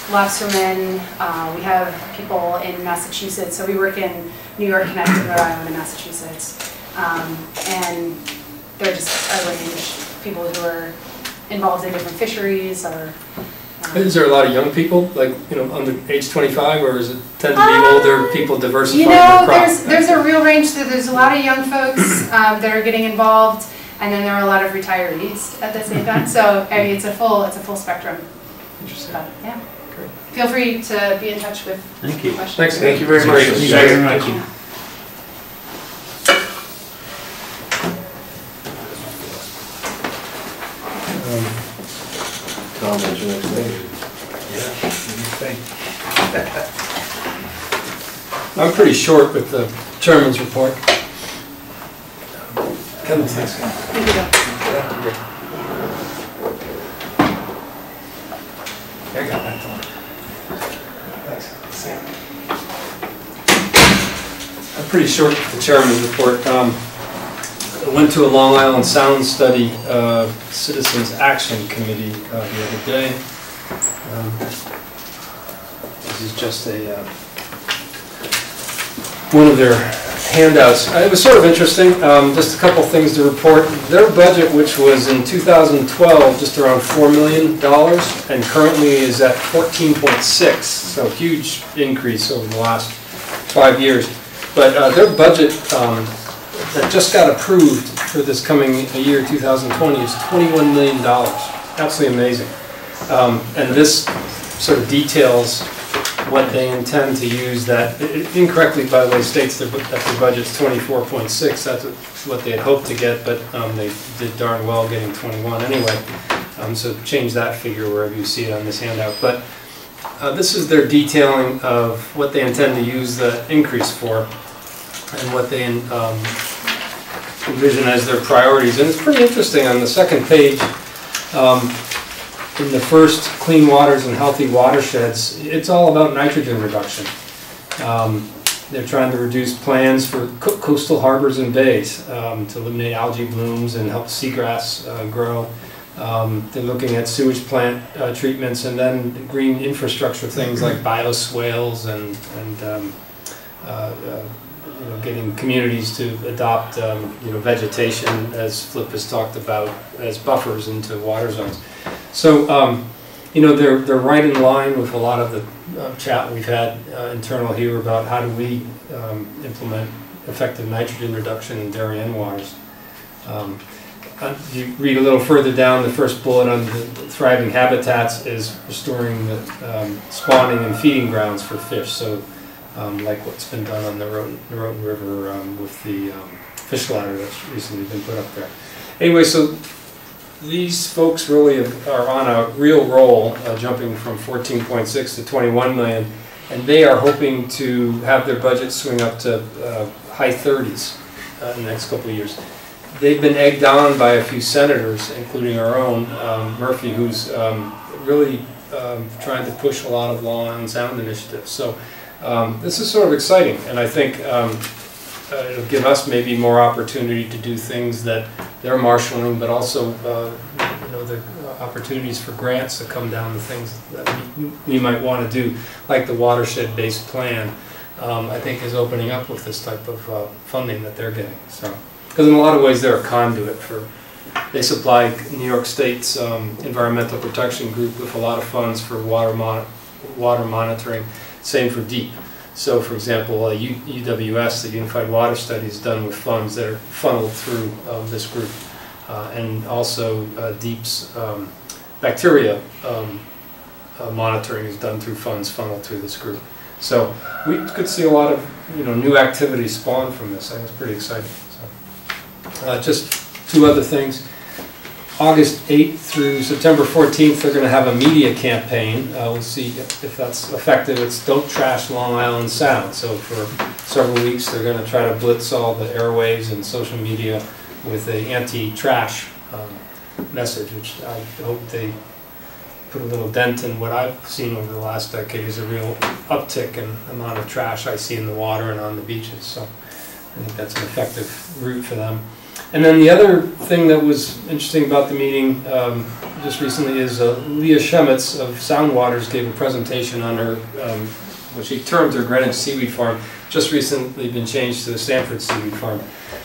lobstermen. We have people in Massachusetts, so we work in New York, Connecticut, Rhode Island, and Massachusetts. And they're just a range, people who are involved in different fisheries or... Is there a lot of young people, like, under age 25, or is it tend to be older people diversifying their crop? There's a real range. There's a lot of young folks that are getting involved, and then there are a lot of retirees at the same time. So I mean, it's a full spectrum. Interesting. But, yeah. Great. Feel free to be in touch with Thank you. questions. Thanks. Thank you very much. Thank you very much. Yeah. Tom, what's your next name? I'm pretty short with the chairman's report. Kevin, thanks. Thank you. I got that. Thanks. I'm pretty short with the chairman's report. I went to a Long Island Sound Study Citizens Action Committee the other day. This is just one of their handouts. It was sort of interesting. Just a couple things to report. Their budget, which was in 2012 just around $4 million, and currently is at 14.6, so huge increase over the last 5 years. But their budget that just got approved for this coming year, 2020, is $21 million. Absolutely amazing. And this sort of details what they intend to use that, incorrectly, by the way, states that their budget's 24.6. That's what they had hoped to get, but they did darn well getting 21 anyway. So change that figure wherever you see it on this handout. But this is their detailing of what they intend to use the increase for and what they envision as their priorities. And it's pretty interesting on the second page. In the first, clean waters and healthy watersheds, it's all about nitrogen reduction. They're trying to reduce plans for coastal harbors and bays to eliminate algae blooms and help seagrass grow. They're looking at sewage plant treatments, and then green infrastructure things like bioswales and getting communities to adopt vegetation, as Flip has talked about, as buffers into water zones. So they're right in line with a lot of the chat we've had internal here about how do we implement effective nitrogen reduction in Darien waters. You read a little further down, the first bullet on the thriving habitats is restoring the spawning and feeding grounds for fish. So like what's been done on the Roten River with the fish ladder that's recently been put up there. Anyway, so these folks really are on a real roll, jumping from 14.6 to 21 million, and they are hoping to have their budget swing up to high 30s in the next couple of years. They've been egged on by a few senators, including our own, Murphy, who's really trying to push a lot of Long Island Sound initiatives. So this is sort of exciting, and I think it'll give us maybe more opportunity to do things that they're marshaling, but also the opportunities for grants that come down to things that we might want to do, like the watershed-based plan. I think is opening up with this type of funding that they're getting. So, because in a lot of ways they're a conduit for. They supply New York State's Environmental Protection Group with a lot of funds for water monitoring. Same for DEEP. So, for example, UWS, the Unified Water Study, is done with funds that are funneled through this group. And also DEEP's bacteria monitoring is done through funds funneled through this group. So we could see a lot of new activities spawn from this. I think it's pretty exciting. So, just two other things. August 8th through September 14th, they're going to have a media campaign. We'll see if that's effective. It's Don't Trash Long Island Sound. So for several weeks, they're going to try to blitz all the airwaves and social media with an anti-trash message, which I hope they put a little dent in what I've seen over the last decade is a real uptick in the amount of trash I see in the water and on the beaches. So I think that's an effective route for them. And then the other thing that was interesting about the meeting just recently is Leah Shemitz of Sound Waters gave a presentation on her, what she termed her Greenwich Seaweed Farm, just recently been changed to the Stanford Seaweed Farm.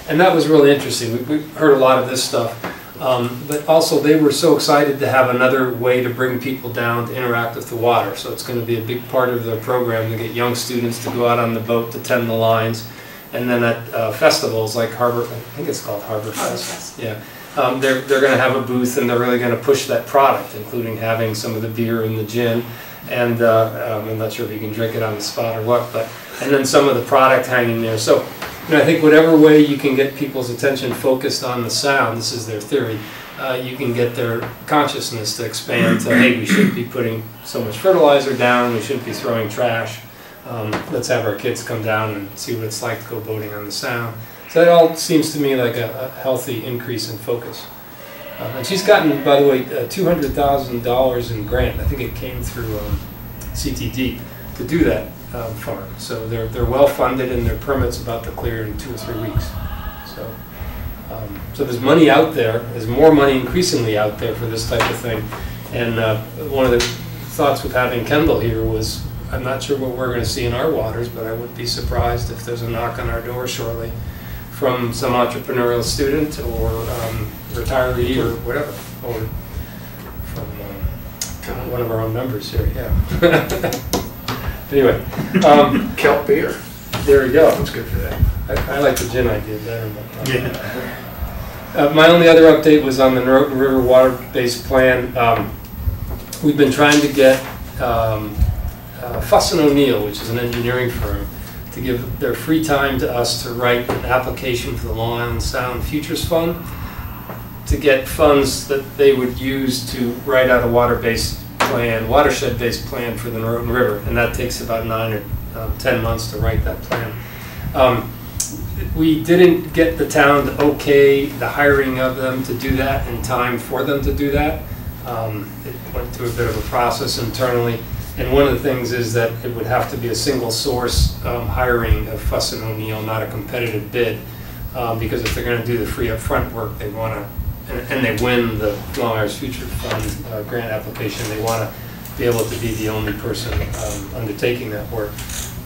And that was really interesting. We heard a lot of this stuff. But also they were so excited to have another way to bring people down to interact with the water. So it's going to be a big part of their program to get young students to go out on the boat to tend the lines. And then at festivals like Harbor, I think it's called Harbor Fest. Yeah, they're going to have a booth and they're really going to push that product, including having some of the beer and the gin. And I'm not sure if you can drink it on the spot or what, but and then some of the product hanging there. So I think whatever way you can get people's attention focused on the sound, this is their theory, you can get their consciousness to expand to, hey, we shouldn't be putting so much fertilizer down, we shouldn't be throwing trash. Let's have our kids come down and see what it's like to go boating on the Sound. So that all seems to me like a healthy increase in focus. And she's gotten, by the way, $200,000 in grant. I think it came through CTD to do that farm. So they're well funded and their permit's about to clear in 2 or 3 weeks. So there's money out there. There's more money increasingly out there for this type of thing. And one of the thoughts with having Kendall here was, I'm not sure what we're going to see in our waters, but I wouldn't be surprised if there's a knock on our door shortly from some entrepreneurial student or retiree or whatever, or from one of our own members here, yeah. Anyway. Kelp beer. There we go. That's good for that. I like the gin idea better. My only other update was on the Noroton River water-based plan. We've been trying to get Fuss & O'Neill, which is an engineering firm, to give their free time to us to write an application for the Long Island Sound Futures Fund to get funds that they would use to write out a water-based plan, watershed-based plan for the Noroton River, and that takes about 9 or 10 months to write that plan. We didn't get the town to okay the hiring of them to do that in time for them to do that. It went through a bit of a process internally. And one of the things is that it would have to be a single source hiring of Fuss & O'Neill, not a competitive bid, because if they're going to do the free upfront work, they want to, and they win the Long Island Future Fund grant application, they want to be able to be the only person undertaking that work,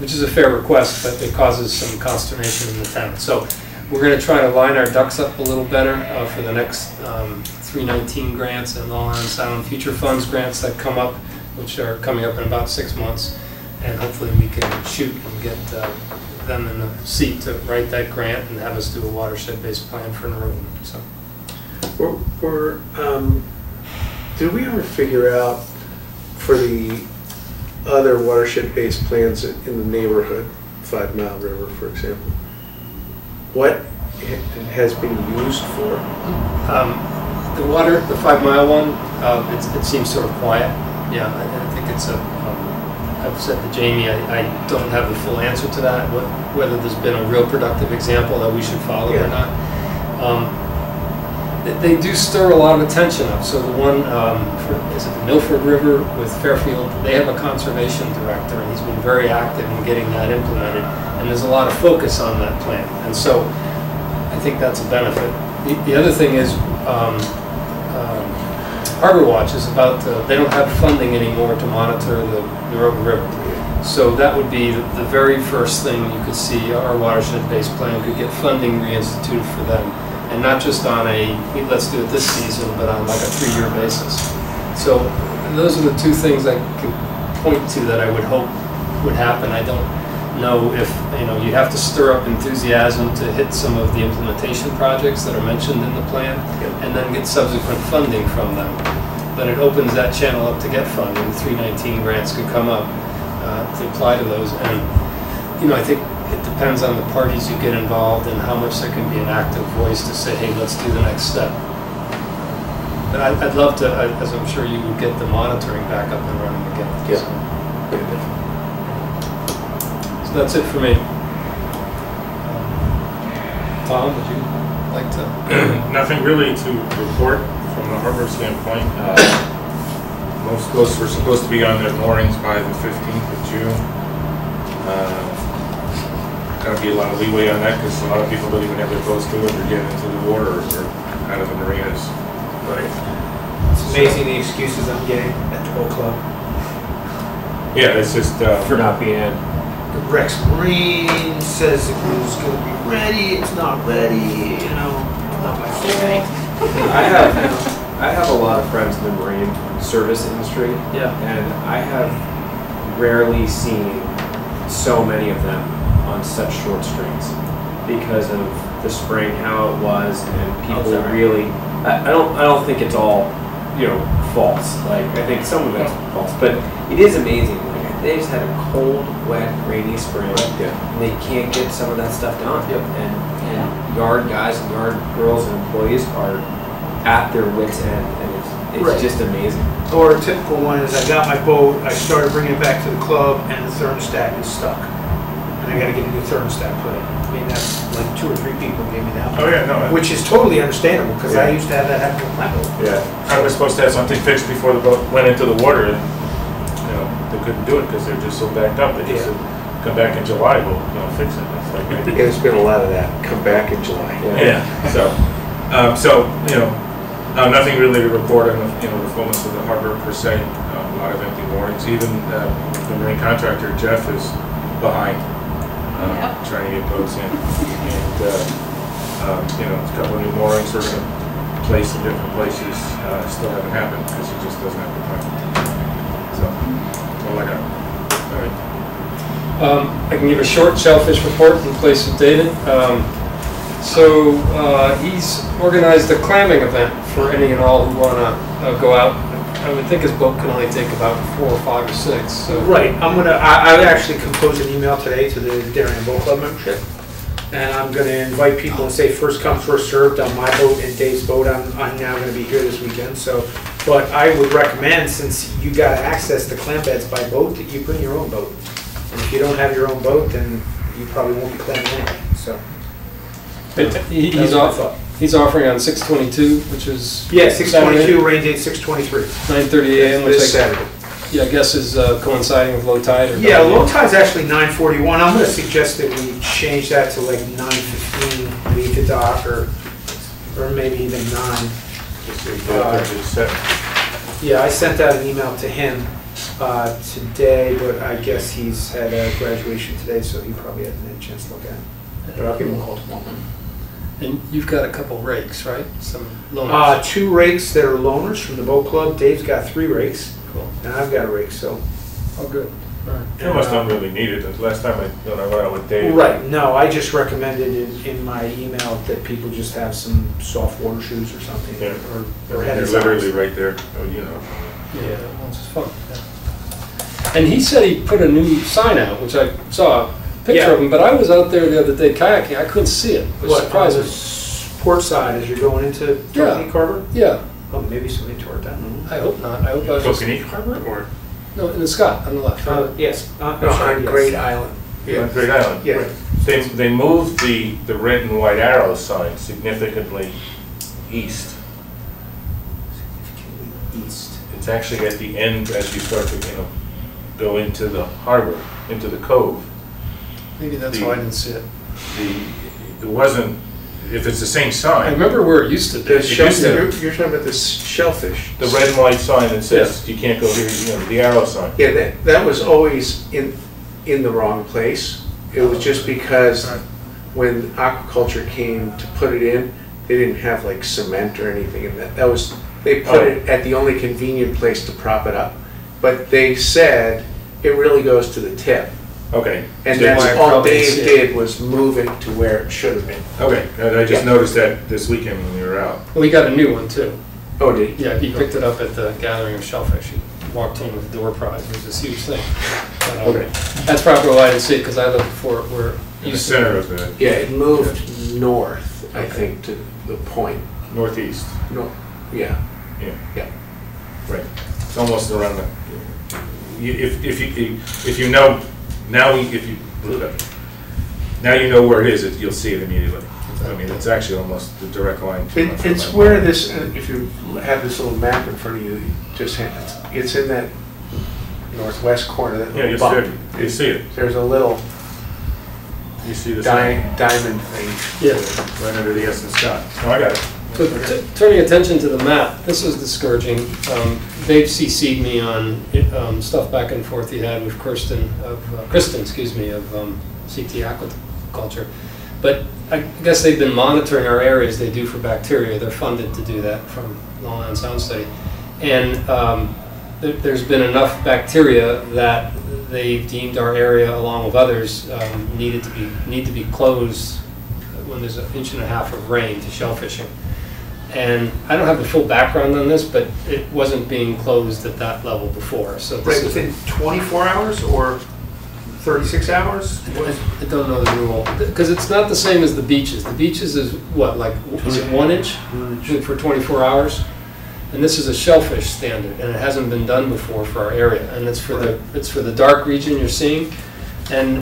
which is a fair request, but it causes some consternation in the town. So we're going to try to line our ducks up a little better for the next 319 grants and Long Island Sound Future Funds grants that come up, which are coming up in about 6 months, and hopefully we can shoot and get them in the seat to write that grant and have us do a watershed-based plan for Noroton. So, did we ever figure out for the other watershed-based plans in the neighborhood, 5 Mile River, for example, what it has been used for? The 5 Mile one, it seems sort of quiet. Yeah, I think it's I've said to Jamie, I don't have the full answer to that, whether there's been a real productive example that we should follow or not. They do stir a lot of attention up. So the one, is it the Milford River with Fairfield, they have a conservation director, and he's been very active in getting that implemented, and there's a lot of focus on that plan. And so I think that's a benefit. The other thing is, Harbor Watch is about to, they don't have funding anymore to monitor the Noroton River. So that would be the very first thing you could see our watershed-based plan could get funding reinstituted for them. And not just on a, let's do it this season, but on like a 3-year basis. So those are the two things I can point to that I would hope would happen. I don't know if, you have to stir up enthusiasm to hit some of the implementation projects that are mentioned in the plan, and then get subsequent funding from them. Then it opens that channel up to get funding. 319 grants could come up to apply to those. And, I think it depends on the parties you get involved and how much there can be an active voice to say, hey, let's do the next step. But I'd love to, as I'm sure you would, get the monitoring back up and running again. Yeah. So that's it for me. Tom, would you? like to? Nothing really to report from the harbor standpoint. Most boats were supposed to be on their moorings by the 15th of June. Gotta be a lot of leeway on that because a lot of people don't even have their boats delivered yet into the water or out of the marinas. Right. It's amazing the excuses I'm getting at the boat club. Yeah, it's just For not being in. Rex Marine says it was going to be ready, it's not ready, you know, it's not my fault. I have a lot of friends in the marine service industry, Yeah. and I have rarely seen so many of them on such short strings because of the spring, how it was, and people really. I don't think it's all, false. Like I think some of it's false, but it is amazing. Like they just had a cold, wet, rainy spring, and they can't get some of that stuff done. And yard guys and yard girls and employees are at their wits' end, and it's just amazing. Or a typical one is I got my boat, I started bringing it back to the club, and the thermostat is stuck. And I got to get a new thermostat put in. I mean, that's like 2 or 3 people gave me that. Oh yeah, no. Which is totally understandable because I used to have that happen with my boat. Yeah. I was supposed to have something fixed before the boat went into the water, and they couldn't do it because they're just so backed up. They just said, come back in July, we'll fix it. It's like, Yeah, there's been a lot of that. Come back in July. yeah. Nothing really to report on the performance of the harbor per se. A lot of empty moorings. Even the marine contractor Jeff is behind trying to get boats in, and a couple of new moorings we're going to place in different places. Still haven't happened because he just doesn't have the time. So, all I got. All right. I can give a short shellfish report in place of David. He's organized a clamming event for any and all who want to go out. I would think his boat can only take about 4 or 5 or 6. So. Right. I actually composed an email today to the Darien Boat Club membership, and I'm going to invite people and say first come, first served on my boat and Dave's boat. I'm now going to be here this weekend. But I would recommend, since you got access to clam beds by boat, that you bring your own boat. And if you don't have your own boat, then you probably won't be clamming anyway. So. He's offering on 6/22, which is 6/22, rain date 6/23, 9:30 a.m. which this Saturday. I guess is coinciding with low tide. Yeah, low tide's actually 9:41. I'm going to suggest that we change that to like 9:15, leave the dock, or maybe even 9. Yeah, I sent out an email to him today, but I guess he's had a graduation today, so he probably hasn't had a chance to look at it. But I'll give him a call tomorrow. And you've got a couple rakes, right? Some loaners. 2 rakes that are loaners from the boat club. Dave's got 3 rakes. Cool. And I've got a rake, so. Oh, good. All right. You almost don't really need it. The last time I went out with Dave. Right, no, I just recommended in my email that people just have some soft water shoes or something. Yeah. Or They're head literally right there. Yeah, well, it's fun. Yeah. And he said he put a new sign out, which I saw a picture of him, but I was out there the other day kayaking. I couldn't see it. It was surprising. On the port side as you're going into Tokenique Harbor? Yeah. Oh, maybe somebody tore it down. I hope not. I hope I was. Tokenique Harbor or? No, in the Scott on the left. Yes. On Great Island. Yeah, Great Island. Yeah. They moved the red and white arrow sign significantly east. East. It's actually at the end as you start to go into the harbor, into the cove. Maybe that's why I didn't see it. It wasn't. If it's the same sign. I remember where it used to be. You're talking about this shellfish. The red and white sign that says you can't go here, the arrow sign. Yeah, that was always in the wrong place. It was just because when aquaculture came to put it in, they didn't have like cement or anything in that. They put it at the only convenient place to prop it up. But they said it really goes to the tip. Okay. And that's all Dave did was move it to where it should have been. Okay, I just noticed that this weekend when we were out. Well, he got a new one too. Oh, did he? Yeah, he picked it up at the gathering of shellfish. He walked in with the door prize. It was this huge thing. Okay. That's probably why I didn't see it, because I looked for it where In the center of the Yeah, it moved north, I think, to the point. northeast. No, yeah. Yeah. Right. It's almost around the. If you know now if you Now you know where it is, you'll see it immediately. I mean, it's actually almost the direct line. It's where this, if you have this little map in front of you, it's in that northwest corner, that Yeah, little you bump. see it. You see it. There's a little You see the sign diamond thing. Yeah. right under the S and Scott. Oh, I got it. So turning attention to the map, this is discouraging. They've CC'd me on stuff back and forth he had with Kristen, of CT Aquaculture. But I guess they've been monitoring our areas they do for bacteria. They're funded to do that from Long Island Sound Study. And there's been enough bacteria that they've deemed our area, along with others, need to be closed when there's 1.5 inches of rain to shellfishing. And I don't have the full background on this, but it wasn't being closed at that level before. So this Right, within 24 hours or 36 hours? I don't know the rule, because it's not the same as the beaches. The beaches is what, like, is it 1 inch for 24 hours? And this is a shellfish standard, and it hasn't been done before for our area. And it's for the dark region you're seeing. And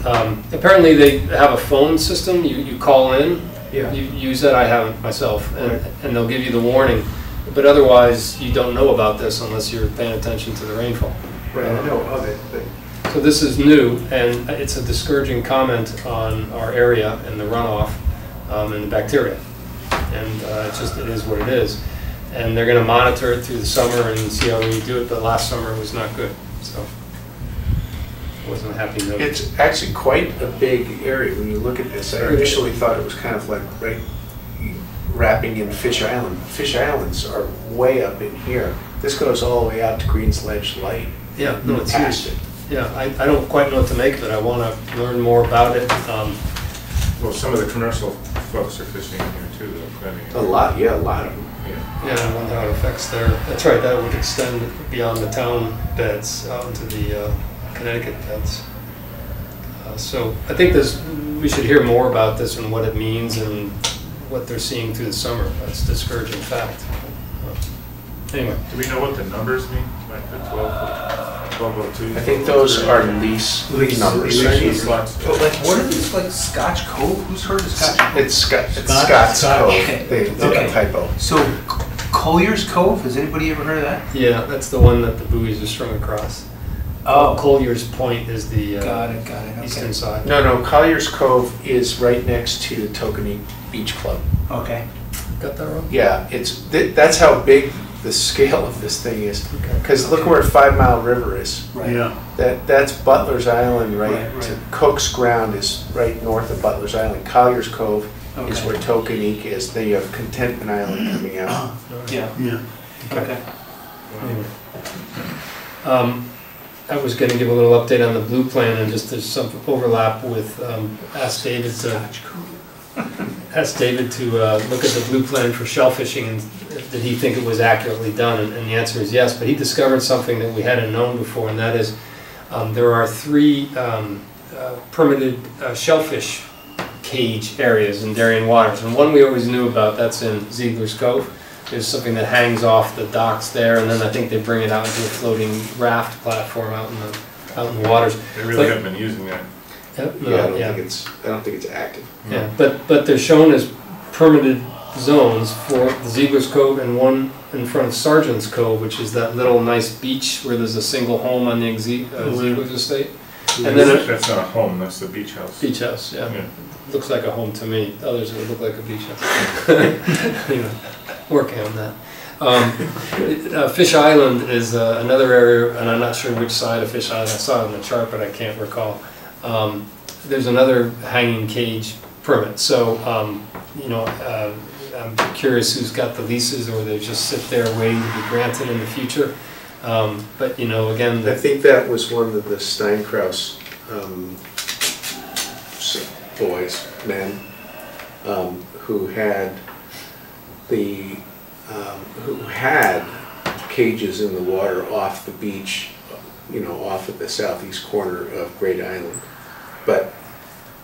apparently they have a phone system. You call in. Yeah. You use that. I haven't myself, and they'll give you the warning. But otherwise, you don't know about this unless you're paying attention to the rainfall. Right, I know of it, but So this is new, and it's a discouraging comment on our area and the runoff and the bacteria. And it is what it is. And they're going to monitor it through the summer and see how we do it. But last summer was not good, so it wasn't a happy note. it's actually quite a big area when you look at this. I initially thought it was kind of like right wrapping in Fish Island. Fish Islands are way up in here. This goes all the way out to Green's Ledge Light. Yeah, no, it's Past huge. it. Yeah, I don't quite know what to make of it. I want to learn more about it. Well, some of the commercial folks are fishing in here too, though. I mean, A lot of them. yeah. Yeah, I wonder how it affects their, that's right, that would extend beyond the town beds out into the Connecticut beds. So I think we should hear more about this and what it means and what they're seeing through the summer. That's a discouraging fact. Anyway. Do we know what the numbers mean? Like the 1202? I think those are lease numbers. Lease slots. But like, what are these, like Scotch Cove? Who's heard of Scotch Cove? It's Scott's Cove. Okay. They did a typo. So, Collier's Cove, has anybody ever heard of that? Yeah, that's the one that the buoys are strung across. Collier's Point is the Got it, okay. eastern side. No, Collier's Cove is right next to the Tokenie Beach Club. Okay. Got that wrong? Yeah, that's how big the scale of this thing is. Okay. Because look where 5 Mile River is. Right. Yeah. That's Butler's Island, right? Right. To Cook's Ground is right north of Butler's Island. Collier's Cove is Okay. where Tokenique is. Then you have Contentment Island coming out. Yeah, Yeah. okay. Anyway. I was going to give a little update on the blue plan, and just there's some overlap with, ask David to look at the blue plan for shellfishing, and did he think it was accurately done, and the answer is yes. But he discovered something that we hadn't known before, and that is there are 3 permitted shellfish cage areas in Darien waters, and one we always knew about, that's in Ziegler's Cove. There's something that hangs off the docks there, and then I think they bring it out into a floating raft platform out in the waters. They really haven't been using that. I don't think it's active. Yeah, but they're shown as permitted zones for the Ziegler's Cove and one in front of Sergeant's Cove, which is that little nice beach where there's a single home on the Ziegler's estate. And then That's not a home, that's the beach house. beach house, yeah. Yeah. Looks like a home to me. Others would look like a beach house. Anyway, working on that. Fish Island is another area, and I'm not sure which side of Fish Island. I saw it on the chart, but I can't recall. There's another hanging cage permit. So, I'm curious who's got the leases, or they just sit there waiting to be granted in the future. But again, I think that was one of the Steinkraus men, who had cages in the water off the beach, off at the southeast corner of Great Island, but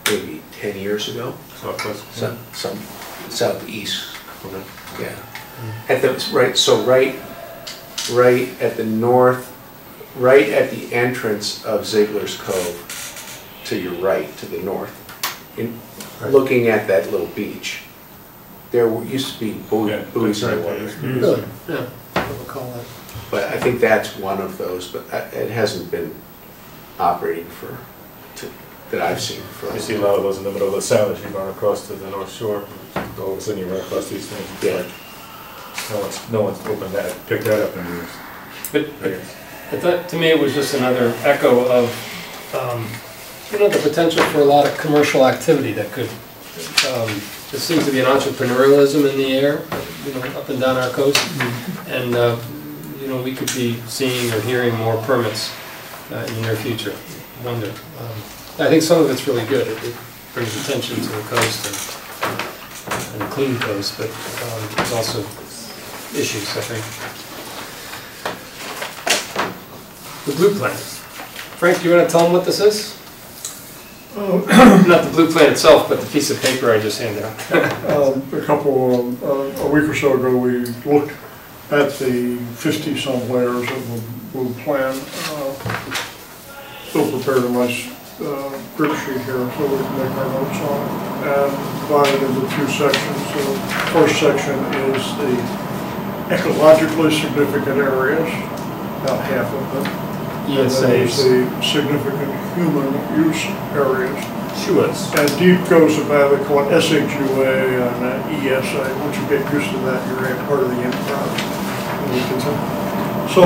maybe 10 years ago. Southwest. Some southeast. Yeah. At the right at the north, right at the entrance of Ziegler's Cove, to your right, to the north, looking at that little beach, there used to be buoys in the water. Really? Yeah, I recall that. But I think that's one of those, but it hasn't been operating that I've seen for. You see a lot of those in the middle of the sound as you're going across to the North Shore. All of a sudden you run across these things. Yeah. No one's opened that, picked that up in years. But that, to me, it was just another echo of, the potential for a lot of commercial activity that could, there seems to be an entrepreneurialism in the air, up and down our coast. And, we could be seeing or hearing more permits in the near future. I wonder. I think some of it's really good. It brings attention to the coast and a clean coast, but there's also issues, I think. The blue plan. Frank, do you want to tell them what this is? Not the blue plan itself, but the piece of paper I just handed out. A week or so ago, we looked at the 50-some layers of the blue plan. Still prepared a nice grid sheet here so we can make our notes on it, and divided into two sections. So the first section is the ecologically significant areas, about half of them. And then there's the significant human use areas. And deep goes about, they call it SHUA and ESA. Once you get used to that, you're part of the enterprise. So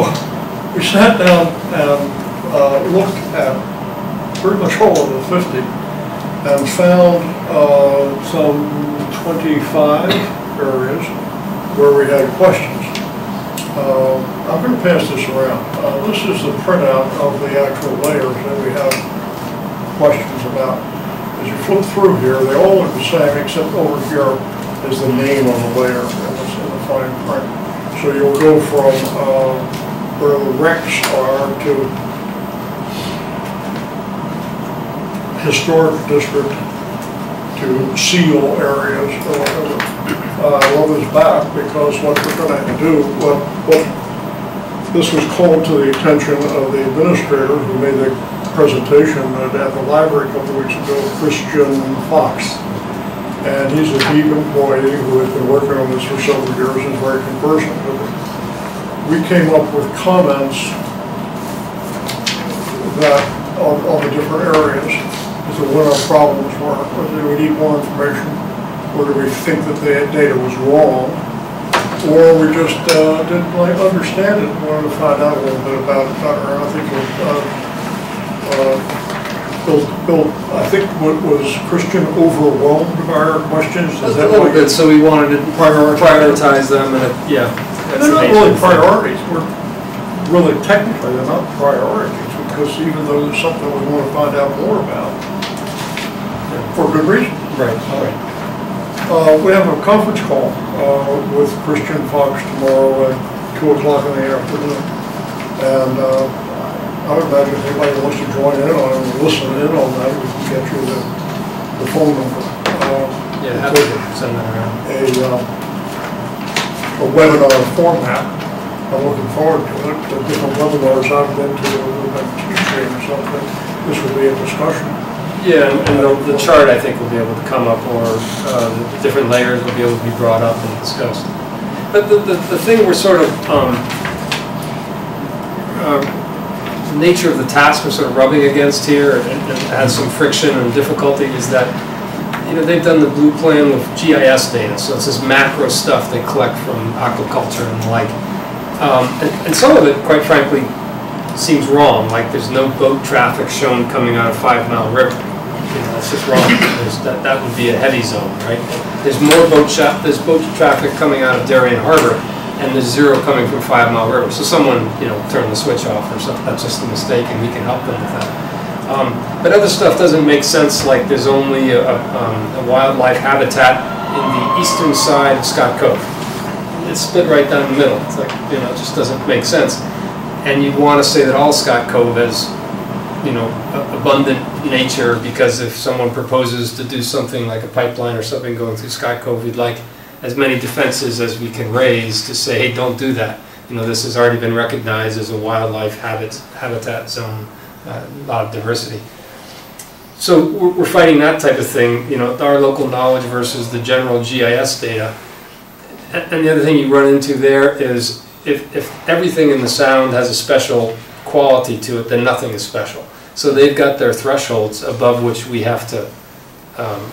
we sat down and looked at pretty much all of the 50 and found some 25 areas where we had questions. I'm going to pass this around. This is the printout of the actual layers that we have questions about. As you flip through here, they all look the same, except over here is the name of the layer in the fine print. So you'll go from where the wrecks are to historic district to seal areas or whatever. I love this back because what we're going to do, what this was called to the attention of the administrator who made the presentation at the library a couple of weeks ago, Christian Fox. And he's a deep employee who has been working on this for several years and is very conversant with it. We came up with comments that on the different areas as to what our problems were. Whether we need more information, or do we think that the data was wrong, or we just didn't understand it and wanted to find out a little bit about it better. And I think Bill, I think what was Christian overwhelmed by our questions? A little bit, so we wanted to prioritize them, and yeah. They're not really priorities. We're really technically, they're not priorities, because even though there's something we want to find out more about, for good reason. Right. We have a conference call with Christian Fox tomorrow at 2 o'clock in the afternoon. And I would imagine if anybody wants to join in on it and listen in on that, we can get you the phone number. Have to send that around. A webinar format. I'm looking forward to it. The different webinars I've been to, we've been teaching or something. This will be a discussion. Yeah, and the chart I think will be able to come up, or the different layers will be able to be brought up and discussed. But the thing we're sort of, the nature of the task we're sort of rubbing against here and has some friction and difficulty is that, they've done the blue plan with GIS data, so it's this macro stuff they collect from aquaculture and the like. And some of it, quite frankly, seems wrong, like there's no boat traffic shown coming out of 5 Mile River. That's just wrong. That would be a heavy zone, right? There's more boat traffic coming out of Darien Harbor, and there's zero coming from 5 Mile River. So someone, turned the switch off or something. That's just a mistake, and we can help them with that. But other stuff doesn't make sense, like there's only a wildlife habitat in the eastern side of Scott Cove. It's split right down the middle. It's like, it just doesn't make sense. And you want to say that all Scott Cove has, abundant nature, because if someone proposes to do something like a pipeline or something going through Scott Cove, we'd like as many defenses as we can raise to say, hey, don't do that. This has already been recognized as a wildlife habitat zone, a lot of diversity. So we're fighting that type of thing, you know, our local knowledge versus the general GIS data. And the other thing you run into there is if everything in the sound has a special quality to it, then nothing is special. So they've got their thresholds above which we have to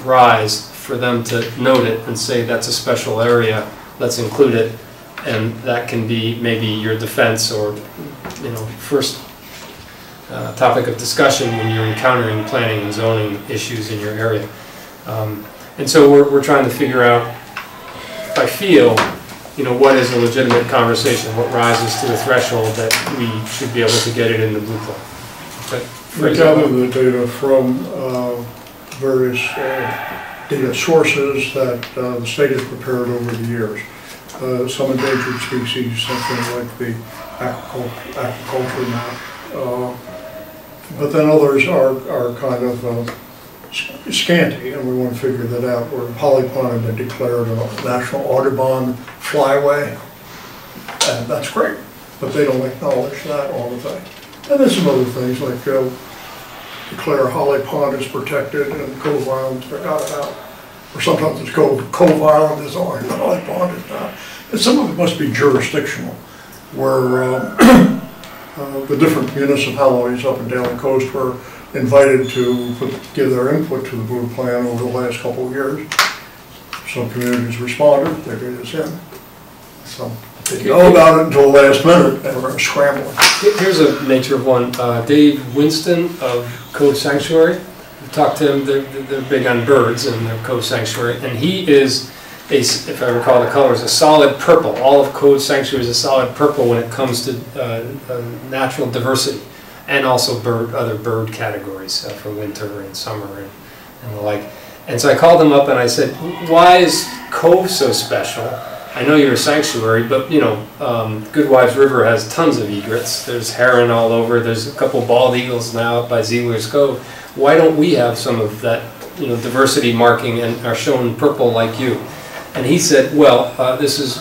rise for them to note it and say that's a special area, let's include it. And that can be maybe your defense or, you know, first topic of discussion when you're encountering planning and zoning issues in your area. And so we're trying to figure out, by feel, you know, what is a legitimate conversation, what rises to a threshold that we should be able to get it in the blue plan. We gather the data from various data sources that the state has prepared over the years. Some endangered species, something like the aquaculture map. But then others are kind of scanty, and we want to figure that out. Where Polypond had declared a national Audubon flyway, and that's great, but they don't acknowledge that all the time. And there's some other things like declare Holly Pond is protected and Cove Island got it out. Or sometimes it's Cove Island is on, and Holly Pond is not. And some of it must be jurisdictional, where the different municipalities up and down the coast were invited to give their input to the blue plan over the last couple of years. Some communities responded, they did us in. Some didn't know about it until the last minute, and we're scrambling. Here's a nature of one. Dave Winston of Cove Sanctuary. We talked to him, they're big on birds and their Cove Sanctuary, and he is, if I recall the colors, a solid purple. All of Cove Sanctuary is a solid purple when it comes to natural diversity, and also other bird categories for winter and summer and the like. And so I called him up and I said, why is Cove so special? I know you're a sanctuary, but you know, Goodwives River has tons of egrets. There's heron all over. There's a couple bald eagles now up by Ziegler's Cove. Why don't we have some of that, you know, diversity marking and are shown purple like you? And he said, well, this is,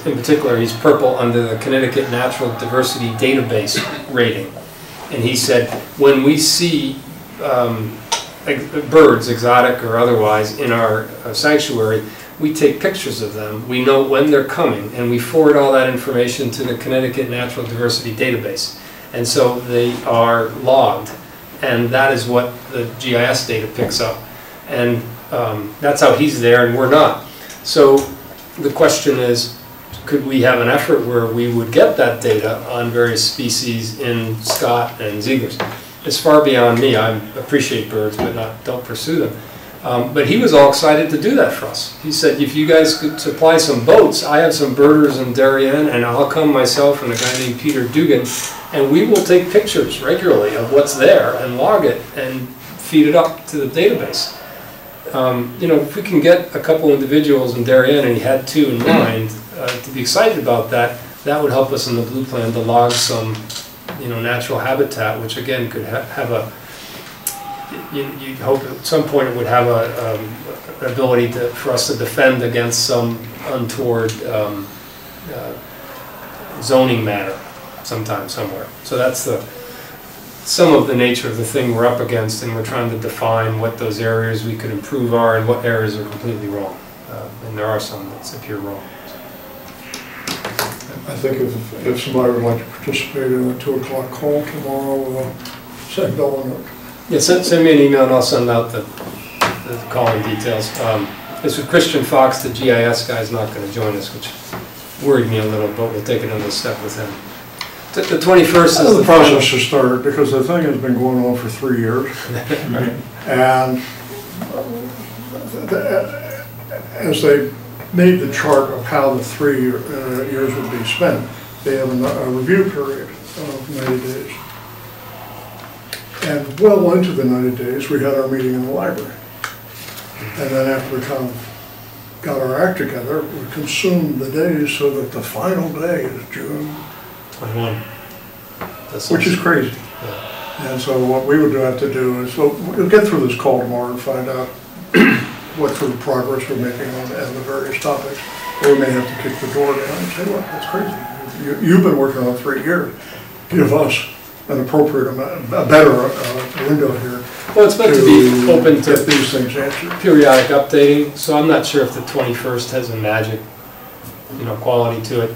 in particular, he's purple under the Connecticut Natural Diversity Database rating. And he said, when we see birds, exotic or otherwise, in our sanctuary, we take pictures of them, we know when they're coming, and we forward all that information to the Connecticut Natural Diversity Database. And so they are logged, and that is what the GIS data picks up. And that's how he's there and we're not. So the question is, could we have an effort where we would get that data on various species in Scott and Ziegler's? It's far beyond me. I appreciate birds, but don't pursue them. But he was all excited to do that for us. He said, if you guys could supply some boats, I have some birders in Darien, and I'll come myself and a guy named Peter Dugan, and we will take pictures regularly of what's there and log it and feed it up to the database. You know, if we can get a couple individuals in Darien, and he had 2 in mind, to be excited about that, that would help us in the blue plan to log some, you know, natural habitat, which again could have a, you'd hope at some point it would have an ability for us to defend against some untoward zoning matter sometime, somewhere. So that's some of the nature of the thing we're up against, and we're trying to define what those areas we could improve are and what areas are completely wrong. And there are some that appear wrong. I think if somebody would like to participate in a 2 o'clock call tomorrow, we'll send Bill a note. Yeah, send me an email and I'll send out the calling details. It's with Christian Fox, the GIS guy, is not going to join us, which worried me a little, but we'll take another step with him. The 21st is the process has started, because the thing has been going on for 3 years. Right. And as they made the chart of how the 3 years would be spent, they have a review period of 90 days. And well into the 90 days, we had our meeting in the library. And then after we kind of got our act together, we consumed the days so that the final day is June 21. Which is crazy. Yeah. And so what we would have to do is, so we'll get through this call tomorrow and find out what sort of progress we're making on the various topics. Or we may have to kick the door down and say, look, that's crazy. You've been working on 3 years. Give us an appropriate amount, a better window here. Well, it's meant to be open get to these things answered. periodic updating, so I'm not sure if the 21st has a magic, quality to it.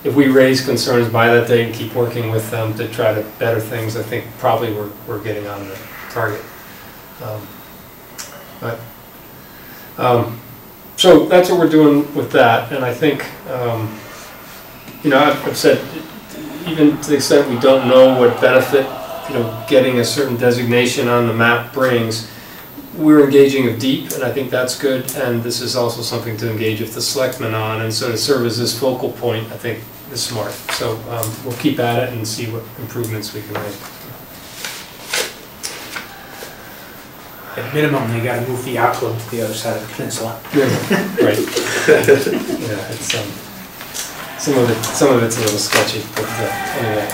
If we raise concerns by that date and keep working with them to try to better things, I think probably we're getting on the target. So that's what we're doing with that, and I think, I've said, even to the extent we don't know what benefit, getting a certain designation on the map brings, we're engaging with deep, and I think that's good, and this is also something to engage with the selectmen on, and so to serve as this focal point, I think is smart. So we'll keep at it and see what improvements we can make. At minimum, they gotta move the yacht club to the other side of the peninsula. Right. Yeah, it's some of it's a little sketchy, but anyway.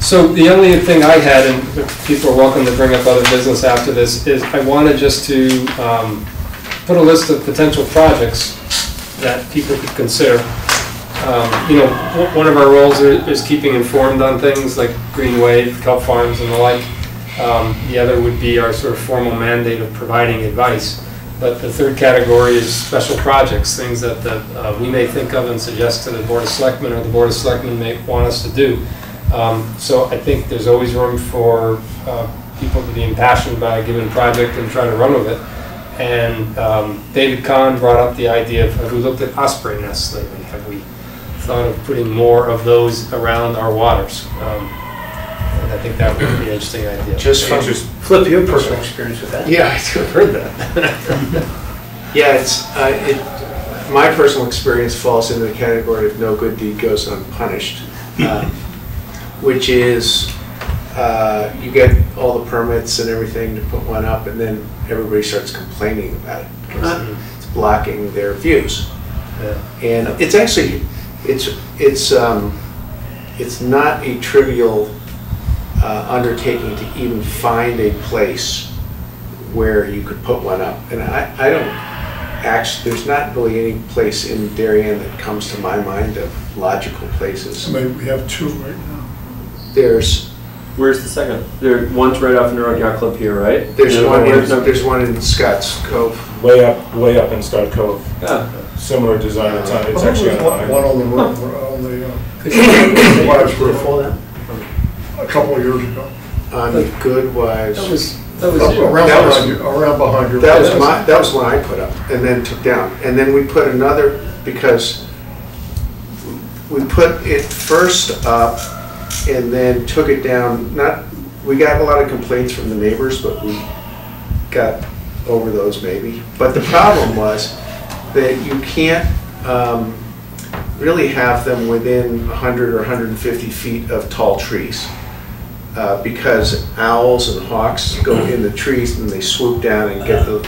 So the only thing I had, and people are welcome to bring up other business after this, is I wanted just to put a list of potential projects that people could consider. One of our roles is keeping informed on things like Green Wave, kelp farms, and the like. The other would be our sort of formal mandate of providing advice. But the third category is special projects, things that we may think of and suggest to the Board of Selectmen, or the Board of Selectmen may want us to do. So I think there's always room for people to be impassioned by a given project and try to run with it. And David Kahn brought up the idea of, have we looked at osprey nests lately? Have we thought of putting more of those around our waters? And I think that would be an interesting idea. Just from Flip, you have personal experience with that. Yeah, I've heard that. Yeah, my personal experience falls into the category of no good deed goes unpunished, which is you get all the permits and everything to put one up, and then everybody starts complaining about it because it's blocking their views. Yeah. And it's actually it's not a trivial undertaking to even find a place where you could put one up. And I don't actually, there's not really any place in Darien that comes to my mind of logical places. Maybe we have two right now. Where's the second? One's right off in the Yacht Club here, right? There's one in Scott's Cove. Way up in Scott Cove. Yeah. Similar design. It's actually One on the road, on the Wives River, a couple of years ago. On the Good Wives. Around behind your. That was one I put up and then took down. And then we put another, because we put it first up and then took it down. We got a lot of complaints from the neighbors, but we got over those maybe. But the problem was that you can't really have them within 100 or 150 feet of tall trees. Because owls and hawks go in the trees and they swoop down and get the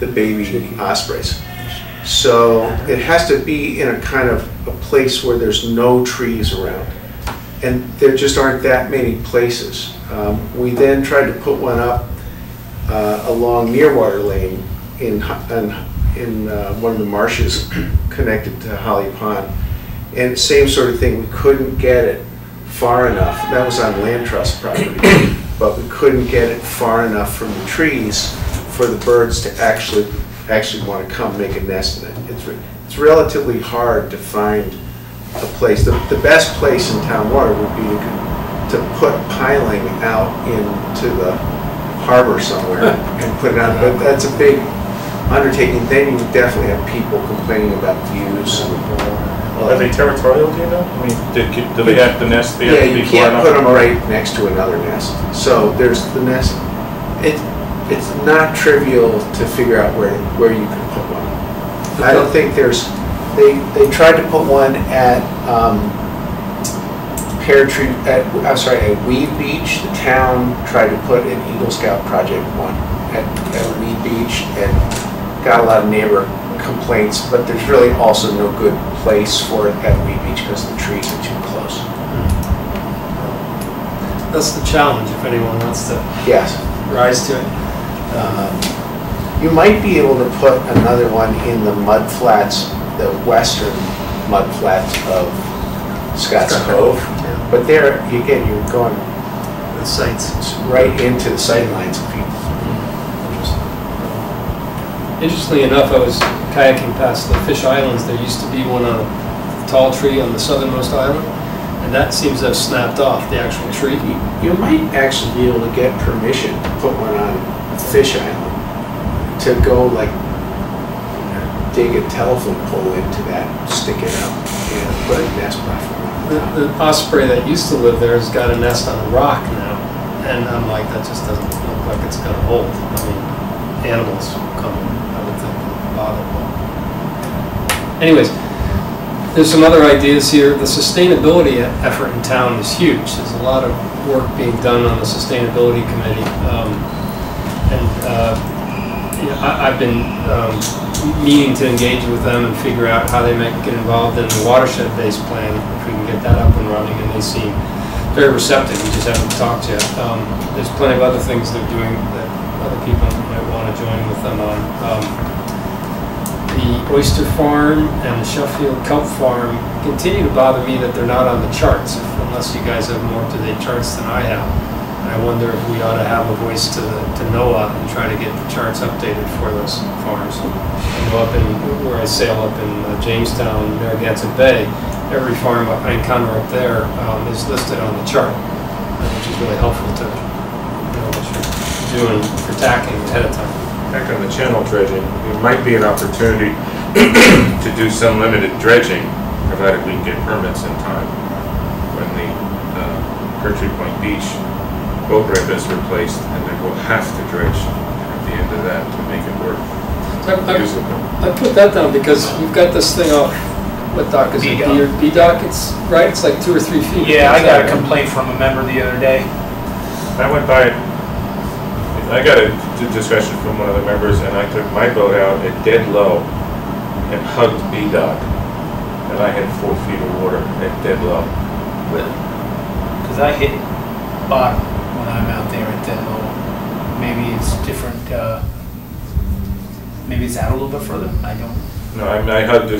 baby ospreys. So it has to be in a kind of a place where there's no trees around. And there just aren't that many places. We then tried to put one up along Nearwater Lane in one of the marshes connected to Holly Pond. And same sort of thing, we couldn't get it far enough. That was on land trust property, but we couldn't get it far enough from the trees for the birds to actually want to come make a nest in it. It's relatively hard to find a place. The best place in town water would be to put piling out into the harbor somewhere and put it on, but that's a big undertaking. Then you would definitely have people complaining about views. Are they territorial, do you know? I mean, do they have the nest? Yeah, you can't put them right next to another nest. So there's the nest. It's not trivial to figure out where you can put one. I don't think there's. They tried to put one at Pear Tree. At Weed Beach. The town tried to put an Eagle Scout project one at Weed Beach and got a lot of neighbor complaints, but there's really also no good place for it at Weed Beach because the trees are too close. That's the challenge if anyone wants to rise to it. You might be able to put another one in the mud flats, the western mud flats of Scott's Cove. But there, again, you're going The sites. right into the sightlines of people. Interestingly enough, I was kayaking past the Fish Islands. There used to be one on a tall tree on the southernmost island, and that seems to have snapped off, the actual tree. You might actually be able to get permission to put one on Fish Island, to go like dig a telephone pole into that, stick it up, and put a nest platform. The osprey that used to live there has got a nest on a rock now, and I'm like, that just doesn't look like it's going to hold. I mean, animals will come, I would think, and bother them. Anyways, there's some other ideas here. The sustainability effort in town is huge. There's a lot of work being done on the sustainability committee, I've been meaning to engage with them and figure out how they might get involved in the watershed-based plan, if we can get that up and running, and they seem very receptive. We just haven't talked yet. There's plenty of other things they're doing that other people might want to join with them on. The oyster farm and the Sheffield kelp farm continue to bother me that they're not on the charts, unless you guys have more up-to-date charts than I have. I wonder if we ought to have a voice to NOAA and try to get the charts updated for those farms. I go up in, where I sail up in Jamestown, Narragansett Bay, every farm I encounter up there is listed on the chart, which is really helpful to know what you're doing for tacking ahead of time. Back on the channel dredging, there might be an opportunity to do some limited dredging, provided we can get permits in time. When the Gertrude Point Beach boat ramp is replaced, and then we'll have to dredge at the end of that to make it work. I put that down because we've got this thing off, what dock is it? B-dock, it's, right? It's like 2 or 3 feet. Yeah, I got a complaint from a member the other day. I went by it, I got a discussion from one of the members, and I took my boat out at dead low and hugged B-dock, and I had 4 feet of water at dead low. Because I hit bottom when I'm out there at dead low. Maybe it's different, maybe it's out a little bit further, I don't. No, I hugged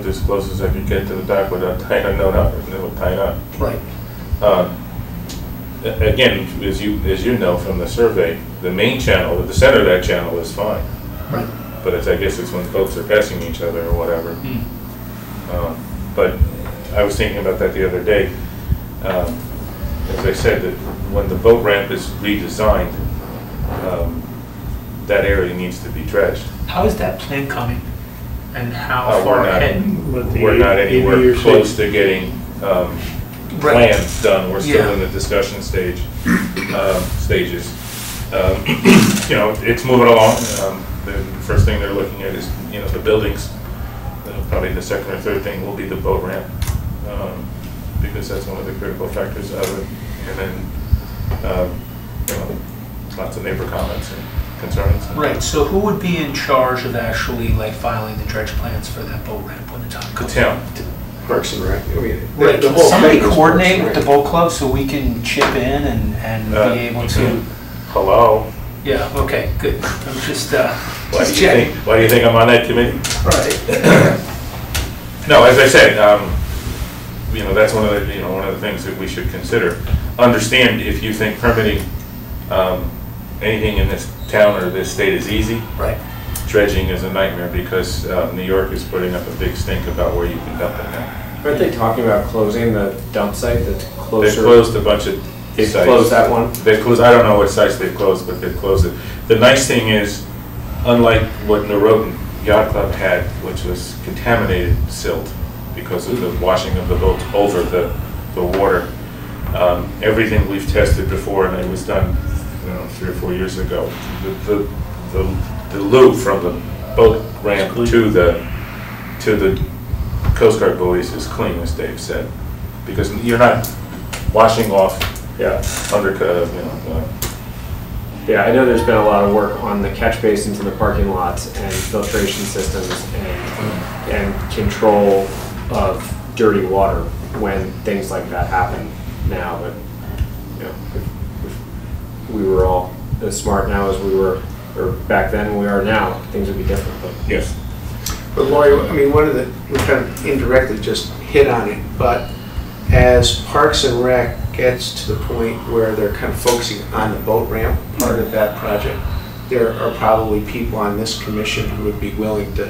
as close as I could get to the dock without tying a knot up, and then would tie it up. Right. Again, as you know from the survey, the main channel, the center of that channel is fine. Right. But I guess it's when boats are passing each other or whatever. But I was thinking about that the other day. As I said, that when the boat ramp is redesigned, that area needs to be dredged. How is that plan coming? And how far ahead? We're not anywhere close to getting plans done. We're still in the discussion stages. You know, it's moving along. The first thing they're looking at is, you know, the buildings. Probably the second or third thing will be the boat ramp, because that's one of the critical factors of it. And then, you know, lots of neighbor comments and concerns. Right, so who would be in charge of actually like filing the dredge plans for that boat ramp when the time comes? The town. Parks and Rec. I mean, Right, the can whole somebody thing is coordinate Parks with and the boat club so we can chip in and be able to? Hello. Yeah, okay, good. I'm just Why do you checking. think? Why do you think I'm on that committee? Right. No, as I said, you know, that's one of the things that we should consider. Understand if you think permitting anything in this town or this state is easy. Right. Dredging is a nightmare because New York is putting up a big stink about where you can dump it now. Aren't they talking about closing the dump site that's closer? They've closed a bunch of They've sites. closed that one? They've closed, I don't know what sites they've closed, but they've closed it. The nice thing is, unlike what Norotan Yacht Club had, which was contaminated silt because of the washing of the boats over the water, everytheverything we've tested before, and it was done, 3 or 4 years ago. The loop from the boat ramp to the Coast Guard buoys is clean, as Dave said, because you're not washing off undercut. Yeah, I know there's been a lot of work on the catch basins in the parking lots and filtration systems and control of dirty water when things like that happen now. But if we were all as smart now as we were, or back then we are now, things would be different. But But Lori, I mean, we kind of indirectly just hit on it, but as Parks and Rec gets to the point where they're kind of focusing on the boat ramp part of that project, there are probably people on this commission who would be willing to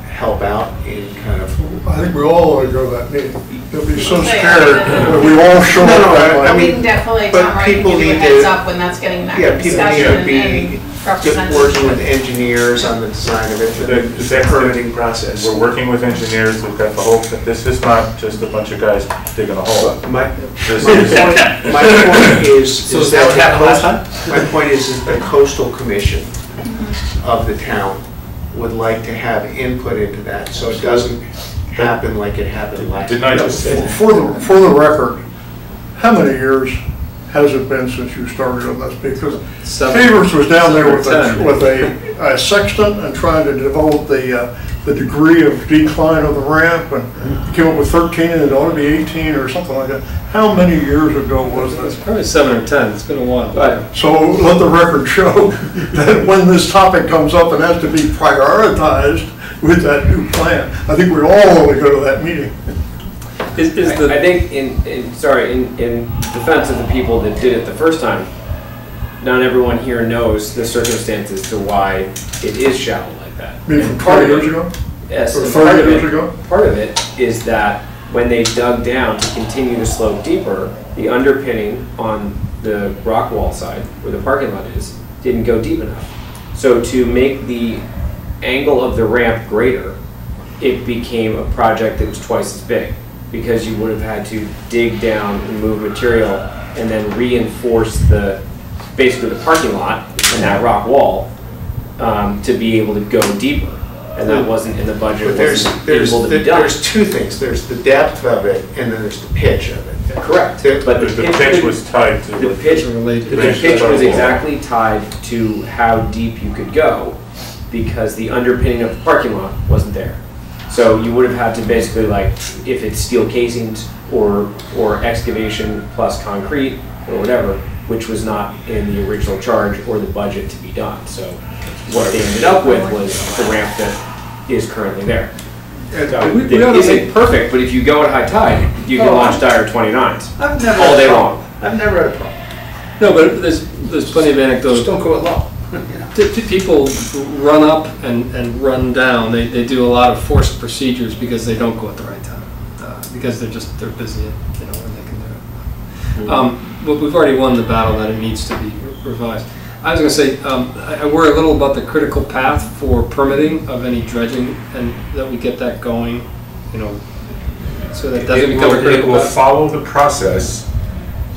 help out in kind of. I think we all ought to go to that meeting. They'll be so scared that we all show up. I We mean, can definitely, but Tom, right, can people give you a need heads to- up when that's getting that Yeah, people need discussion to be and just representation. working with engineers on the design of it, for the permitting process. We're working with engineers, we've got the whole, this is not just a bunch of guys digging a hole. My This point is, is is that what happened last time? My point is that the coastal commission of the town would like to have input into that, so it doesn't happen like it happened last. didn't I just say? For the record, how many years has it been since you started on this? Because Favors was down there with a sextant and trying to develop the degree of decline of the ramp, and came up with 13 and it ought to be 18 or something like that. How many years ago was It's this? probably 7 or 10, it's been a while. But So let the record show that when this topic comes up and has to be prioritized with that new plan, I think we all want to go to that meeting. I think in defense of the people that did it the first time, not everyone here knows the circumstances to why it is shallow like that. I mean, And from part 20 of years it- ago? Yes, Or and 30 years ago? part of it is that when they dug down to continue to slope deeper, the underpinning on the rock wall side, where the parking lot is, didn't go deep enough. So to make the angle of the ramp greater, it became a project that was twice as big, because you would have had to dig down and move material and then reinforce basically the parking lot and that rock wall to be able to go deeper. And that wasn't in the budget, But it wasn't able to be done. there's two things, there's the depth of it, and then there's the pitch of it. Correct, The- but The pitch was tied to. the pitch was exactly tied to how deep you could go, because the underpinning of the parking lot wasn't there. So you would have had to basically, like, if it's steel casings or excavation plus concrete or whatever, which was not in the original charge or the budget to be done. So what they ended up with was the ramp that is currently there. And We It ought to isn't perfect, but if you go at high tide, you can launch Dire 29s I've never all had a day problem. long. I've never had a problem. No, but there's plenty of anecdotes. Just don't go at low. People run up and run down. They do a lot of forced procedures because they don't go at the right time. Because they're busy, when they can do it. But we've already won the battle that it needs to be revised. I was going to say, I worry a little about the critical path for permitting of any dredging, and that we get that going, so that doesn't become a It critical will path. follow the process,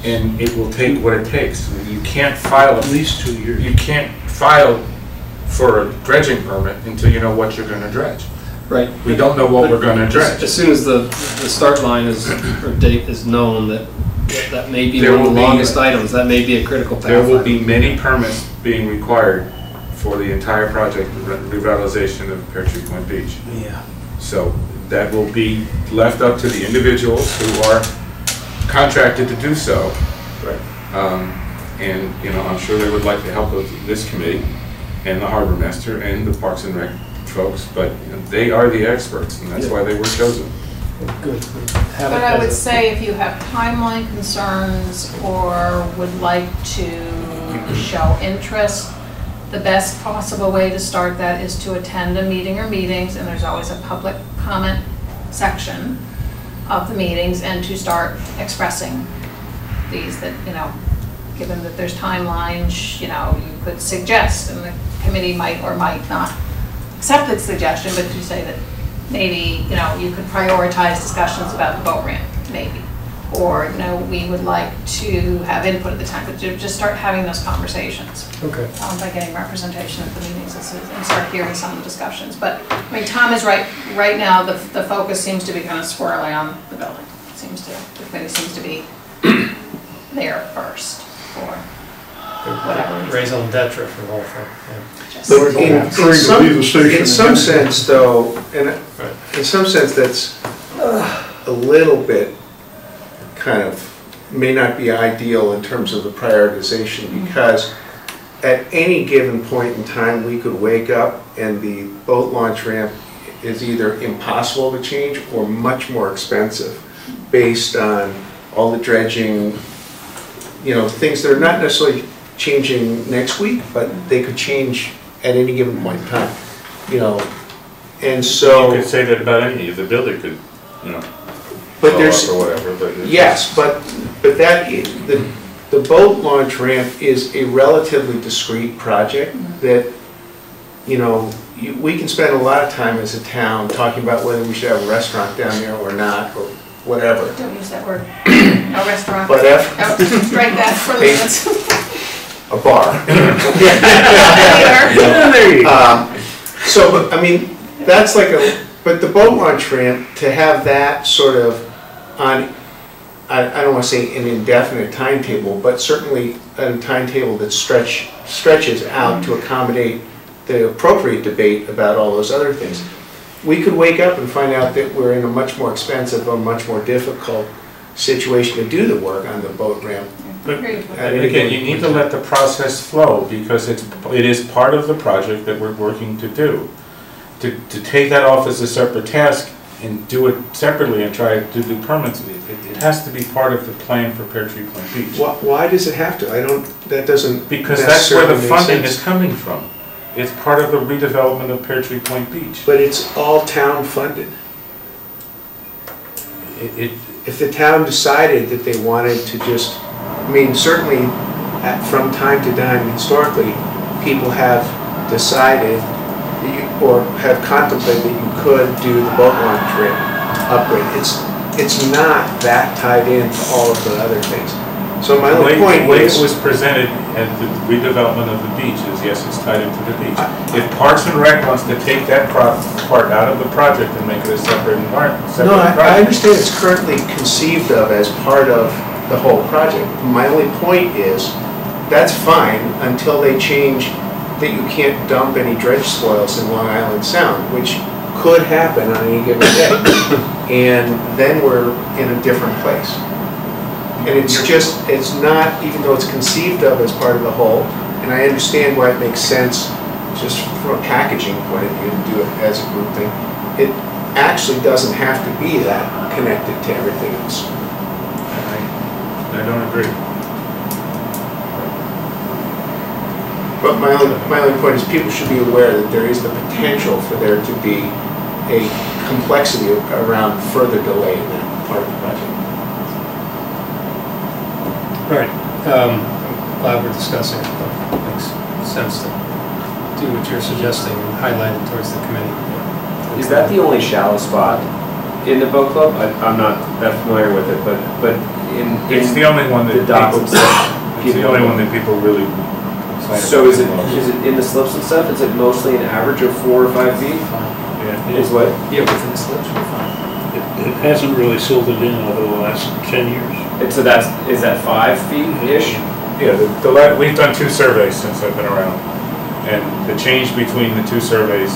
and it will take what it takes. You can't file, At least 2 years. you can't file for a dredging permit until you know what you're gonna dredge. Right. We don't know what we're gonna dredge. As soon as the start line or date is known, that may be There one of will the be- longest items, that may be a critical path. There will item. be many permits being required for the entire project, the revitalization of Pear Tree Point Beach. Yeah. So that will be left up to the individuals who are contracted to do so. Right. And, I'm sure they would like the help of this committee and the harbor master and the Parks and Rec folks, but they are the experts, and that's why they were chosen. Good. But I would say if you have timeline concerns or would like to show interest, the best possible way to start that is to attend a meeting or meetings, and there's always a public comment section of the meetings, and to start expressing these that, given that there's timelines, you could suggest, and the committee might or might not accept the suggestion, but to say that maybe, you could prioritize discussions about the boat ramp, maybe. Or, we would like to have input at the time, but to just start having those conversations. Okay. By getting representation at the meetings and start hearing some of the discussions. But, Tom is right. Right now, the focus seems to be kind of squarely on the building. The committee seems to be there first for whatever reason. Raison d'etre for the whole thing, Just- So we're going to be the station. In some sense, though, in some sense, that's a little bit kind of, may not be ideal in terms of the prioritization, because at any given point in time, we could wake up and the boat launch ramp is either impossible to change or much more expensive. based on all the dredging, you know, things that are not necessarily changing next week, but they could change at any given point in time, you know, and so. You could say that about any, the builder could, you know, but there's, or whatever, but. yes, but that, the boat launch ramp is a relatively discrete project that, you know, we can spend a lot of time as a town talking about whether we should have a restaurant down there or not, or whatever. Don't use that word. A restaurant. But if, Oh, strike that for the minutes. a bar. So, but, I mean, that's like but the boat launch ramp, to have that sort of on, I don't want to say an indefinite timetable, but certainly a timetable that stretches out to accommodate the appropriate debate about all those other things. We could wake up and find out that we're in a much more expensive or much more difficult situation to do the work on the boat ramp. But again, you need to let the process flow, because it is part of the project that we're working to do. To take that off as a separate task and do it separately and try to do permits, it has to be part of the plan for Pear Tree Point Beach. Why does it have to? That doesn't Because that's where the necessarily make funding sense. is coming from. It's part of the redevelopment of Pear Tree Point Beach. But it's all town funded. If the town decided that they wanted to just, I mean, certainly from time to time historically, people have decided that or have contemplated that you could do the boat launch ramp upgrade. It's not that tied into all of the other things. So my only point The way is, it was presented at the redevelopment of the beach is, yes, it's tied into the beach. If Parks and Rec wants to take that part out of the project and make it a separate environment, no, I understand it's currently conceived of as part of the whole project. My only point is, that's fine until they change that you can't dump any dredge spoils in Long Island Sound, which could happen on any given day. And then we're in a different place. And it's not, even though it's conceived of as part of the whole, and I understand why it makes sense just from a packaging point of view to do it as a group thing, it actually doesn't have to be that connected to everything else. I don't agree. But my only point is, people should be aware that there is the potential for there to be a complexity around further delay in that part of the project. Right. I'm glad we're discussing it. It makes sense to do what you're suggesting and highlight it towards the committee. Is that the only shallow spot in the boat club? I'm not that familiar with it, but It's the only one that the docks and stuff. It's the only one that people really. So is it in the slips and stuff? Is it mostly an average of 4 or 5 feet? Yeah. Is what? Yeah, within the slips, we're fine. It hasn't really silted in over the last 10 years. And so is that 5 feet-ish? Yeah, we've done 2 surveys since I've been around, and the change between the 2 surveys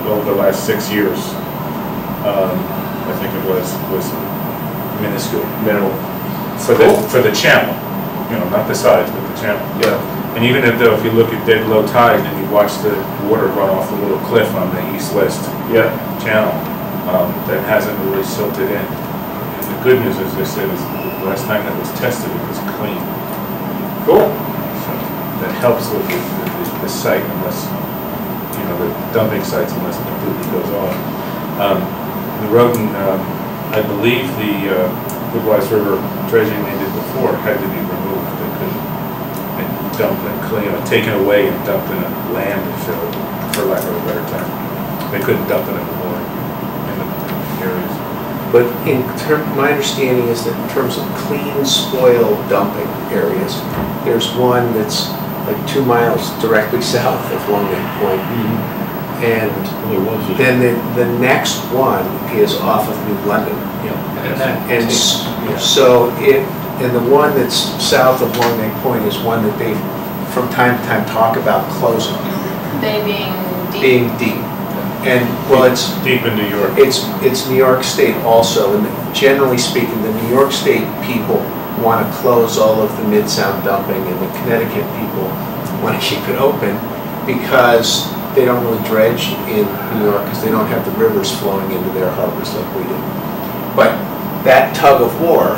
over the last 6 years, I think it was minuscule, minimal. For the channel, you know, not the size, but the channel. Yeah. And even if you look at dead low tide and you watch the water run off the little cliff on the east-west channel, that hasn't really silted in. And the good news is, they said, the last time that was tested, it was clean. Cool. So that helps with the site, unless, you know, the dumping sites, unless it completely goes on. The road, I believe the Woodwise River dredging they did before had to be removed. They couldn't dump and clean, taken away and dumped in a landfill, for lack of a better term. They couldn't dump it in the water in the areas. But my understanding is that in terms of clean spoil dumping areas, there's one that's like 2 miles directly south of Long Neck Point. And then the next one is off of New London. And so and the one that's south of Long Neck Point is one that they, from time to time, talk about closing. They being deep. Being deep. And, well, it's deep in New York. It's New York State also, and generally speaking, the New York State people want to close all of the Mid-Sound dumping, and the Connecticut people want to keep it open because they don't really dredge in New York because they don't have the rivers flowing into their harbors like we do. But that tug of war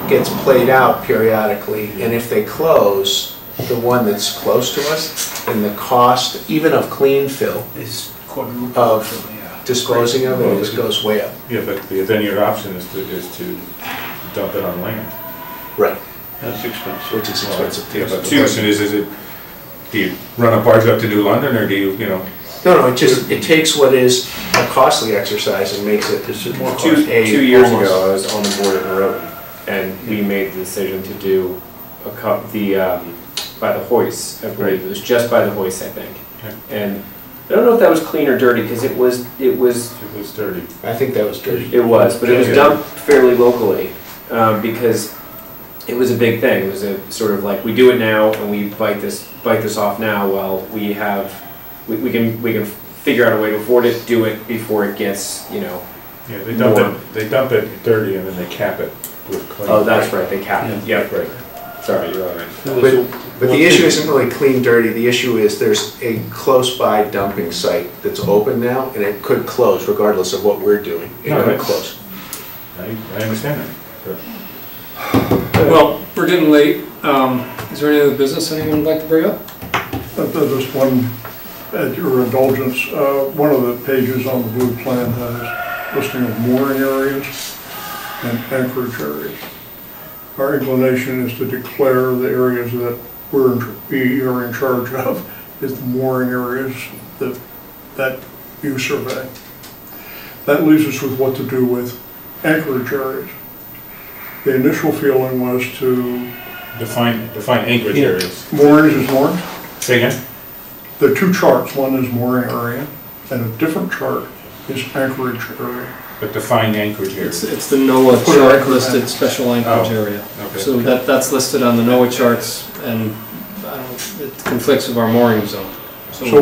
gets played out periodically, and if they close the one that's close to us, then the cost, even of clean fill, Is quadruple. of disposing of it goes way up. Yeah, but then your option is to dump it on land. Right. That's expensive. Which is expensive too. Yeah, but the question is it, do you run a barge up to New London, or do you know? No, it takes what is a costly exercise and makes it more Two costly. years ago, I was on the board at Norotan, and we made the decision to do by the hoist, I believe. It was just by the hoist, I think. Okay. And I don't know if that was clean or dirty, because it was It was dirty. I think that was dirty. It was, but it was Yeah. dumped fairly locally, because it was a big thing. It was a sort of like, we do it now and we bite this off now while we can figure out a way to afford it, do it before it gets, Yeah, they more. dump it dirty and then they cap it with clean. Oh, that's right, they cap it. Yep, right. Sorry, you're all right. But the issue isn't really clean, dirty. The issue is there's a close-by dumping site that's open now, and it could close regardless of what we're doing. It No, could that's- close. I understand that. Well, we're getting late. Is there any other business anyone would like to bring up? Just one, at your indulgence, one of the pages on the blue plan has listing of mooring areas and anchorage areas. Our inclination is to declare the areas that we are in charge of as the mooring areas that you survey. That leaves us with what to do with anchorage areas. The initial feeling was to... Define anchorage areas. Moorings is moorings. Say again? There are two charts. One is mooring area, and a different chart is anchorage area. But define anchorage areas. It's the NOAA chart listed special anchorage Oh, area. okay. So that's listed on the NOAA charts, and it conflicts with our mooring zone. So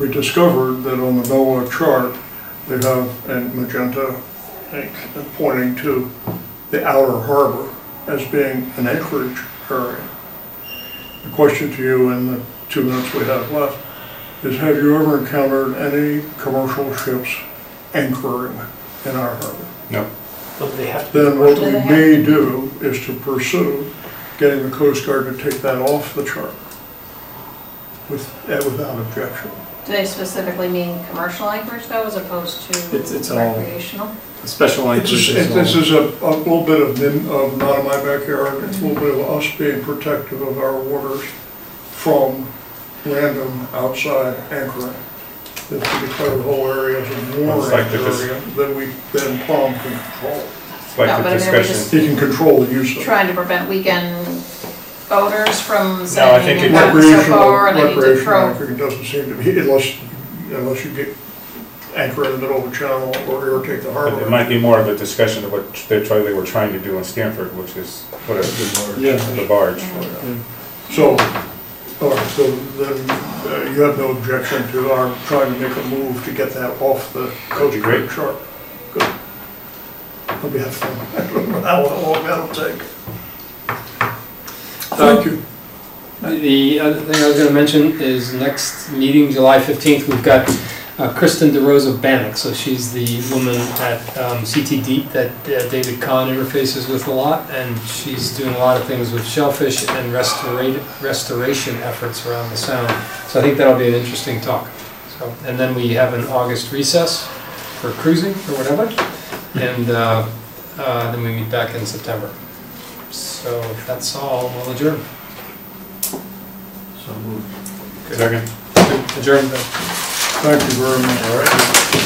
we discovered that on the NOAA chart, they have in magenta ink pointing to the outer harbor as being an anchorage area. The question to you in the 2 minutes we have left is, have you ever encountered any commercial ships anchoring in our harbor? No. Then what we may do is to pursue getting the Coast Guard to take that off the chart without objection. Do they specifically mean commercial anchorage though, as opposed to It's all recreational? special anchorage. This is a little bit of not in my backyard, it's a little bit of us being protective of our waters from random outside anchoring. If we declare the whole area as a mooring area, then Comm can control. It's like No, the but I mean, we're discussion. just He can control the use of it. trying to prevent weekend boaters from think sailing it- and going so far, and I need to Recreational throw. anchoring doesn't seem to be, unless you get anchor in the middle of a channel or irritate the It harbor. might be more of a discussion of what they were trying to do in Stanford, which is put the barge. So, all right, so then you have no objection to our trying to make a move to get that off the Coast Guard chart? Good. That'll be fun. I don't know how long that'll take. Thank you. The other thing I was going to mention is next meeting, July 15th, we've got Kristen DeRosa Bannock. So she's the woman at CT Deep that David Kahn interfaces with a lot, and she's doing a lot of things with shellfish and restoration efforts around the sound. So I think that'll be an interesting talk. So, and then we have an August recess for cruising or whatever, and then we meet back in September. So if that's all, we'll adjourn. Second. Adjourn. Thank you very much. All right.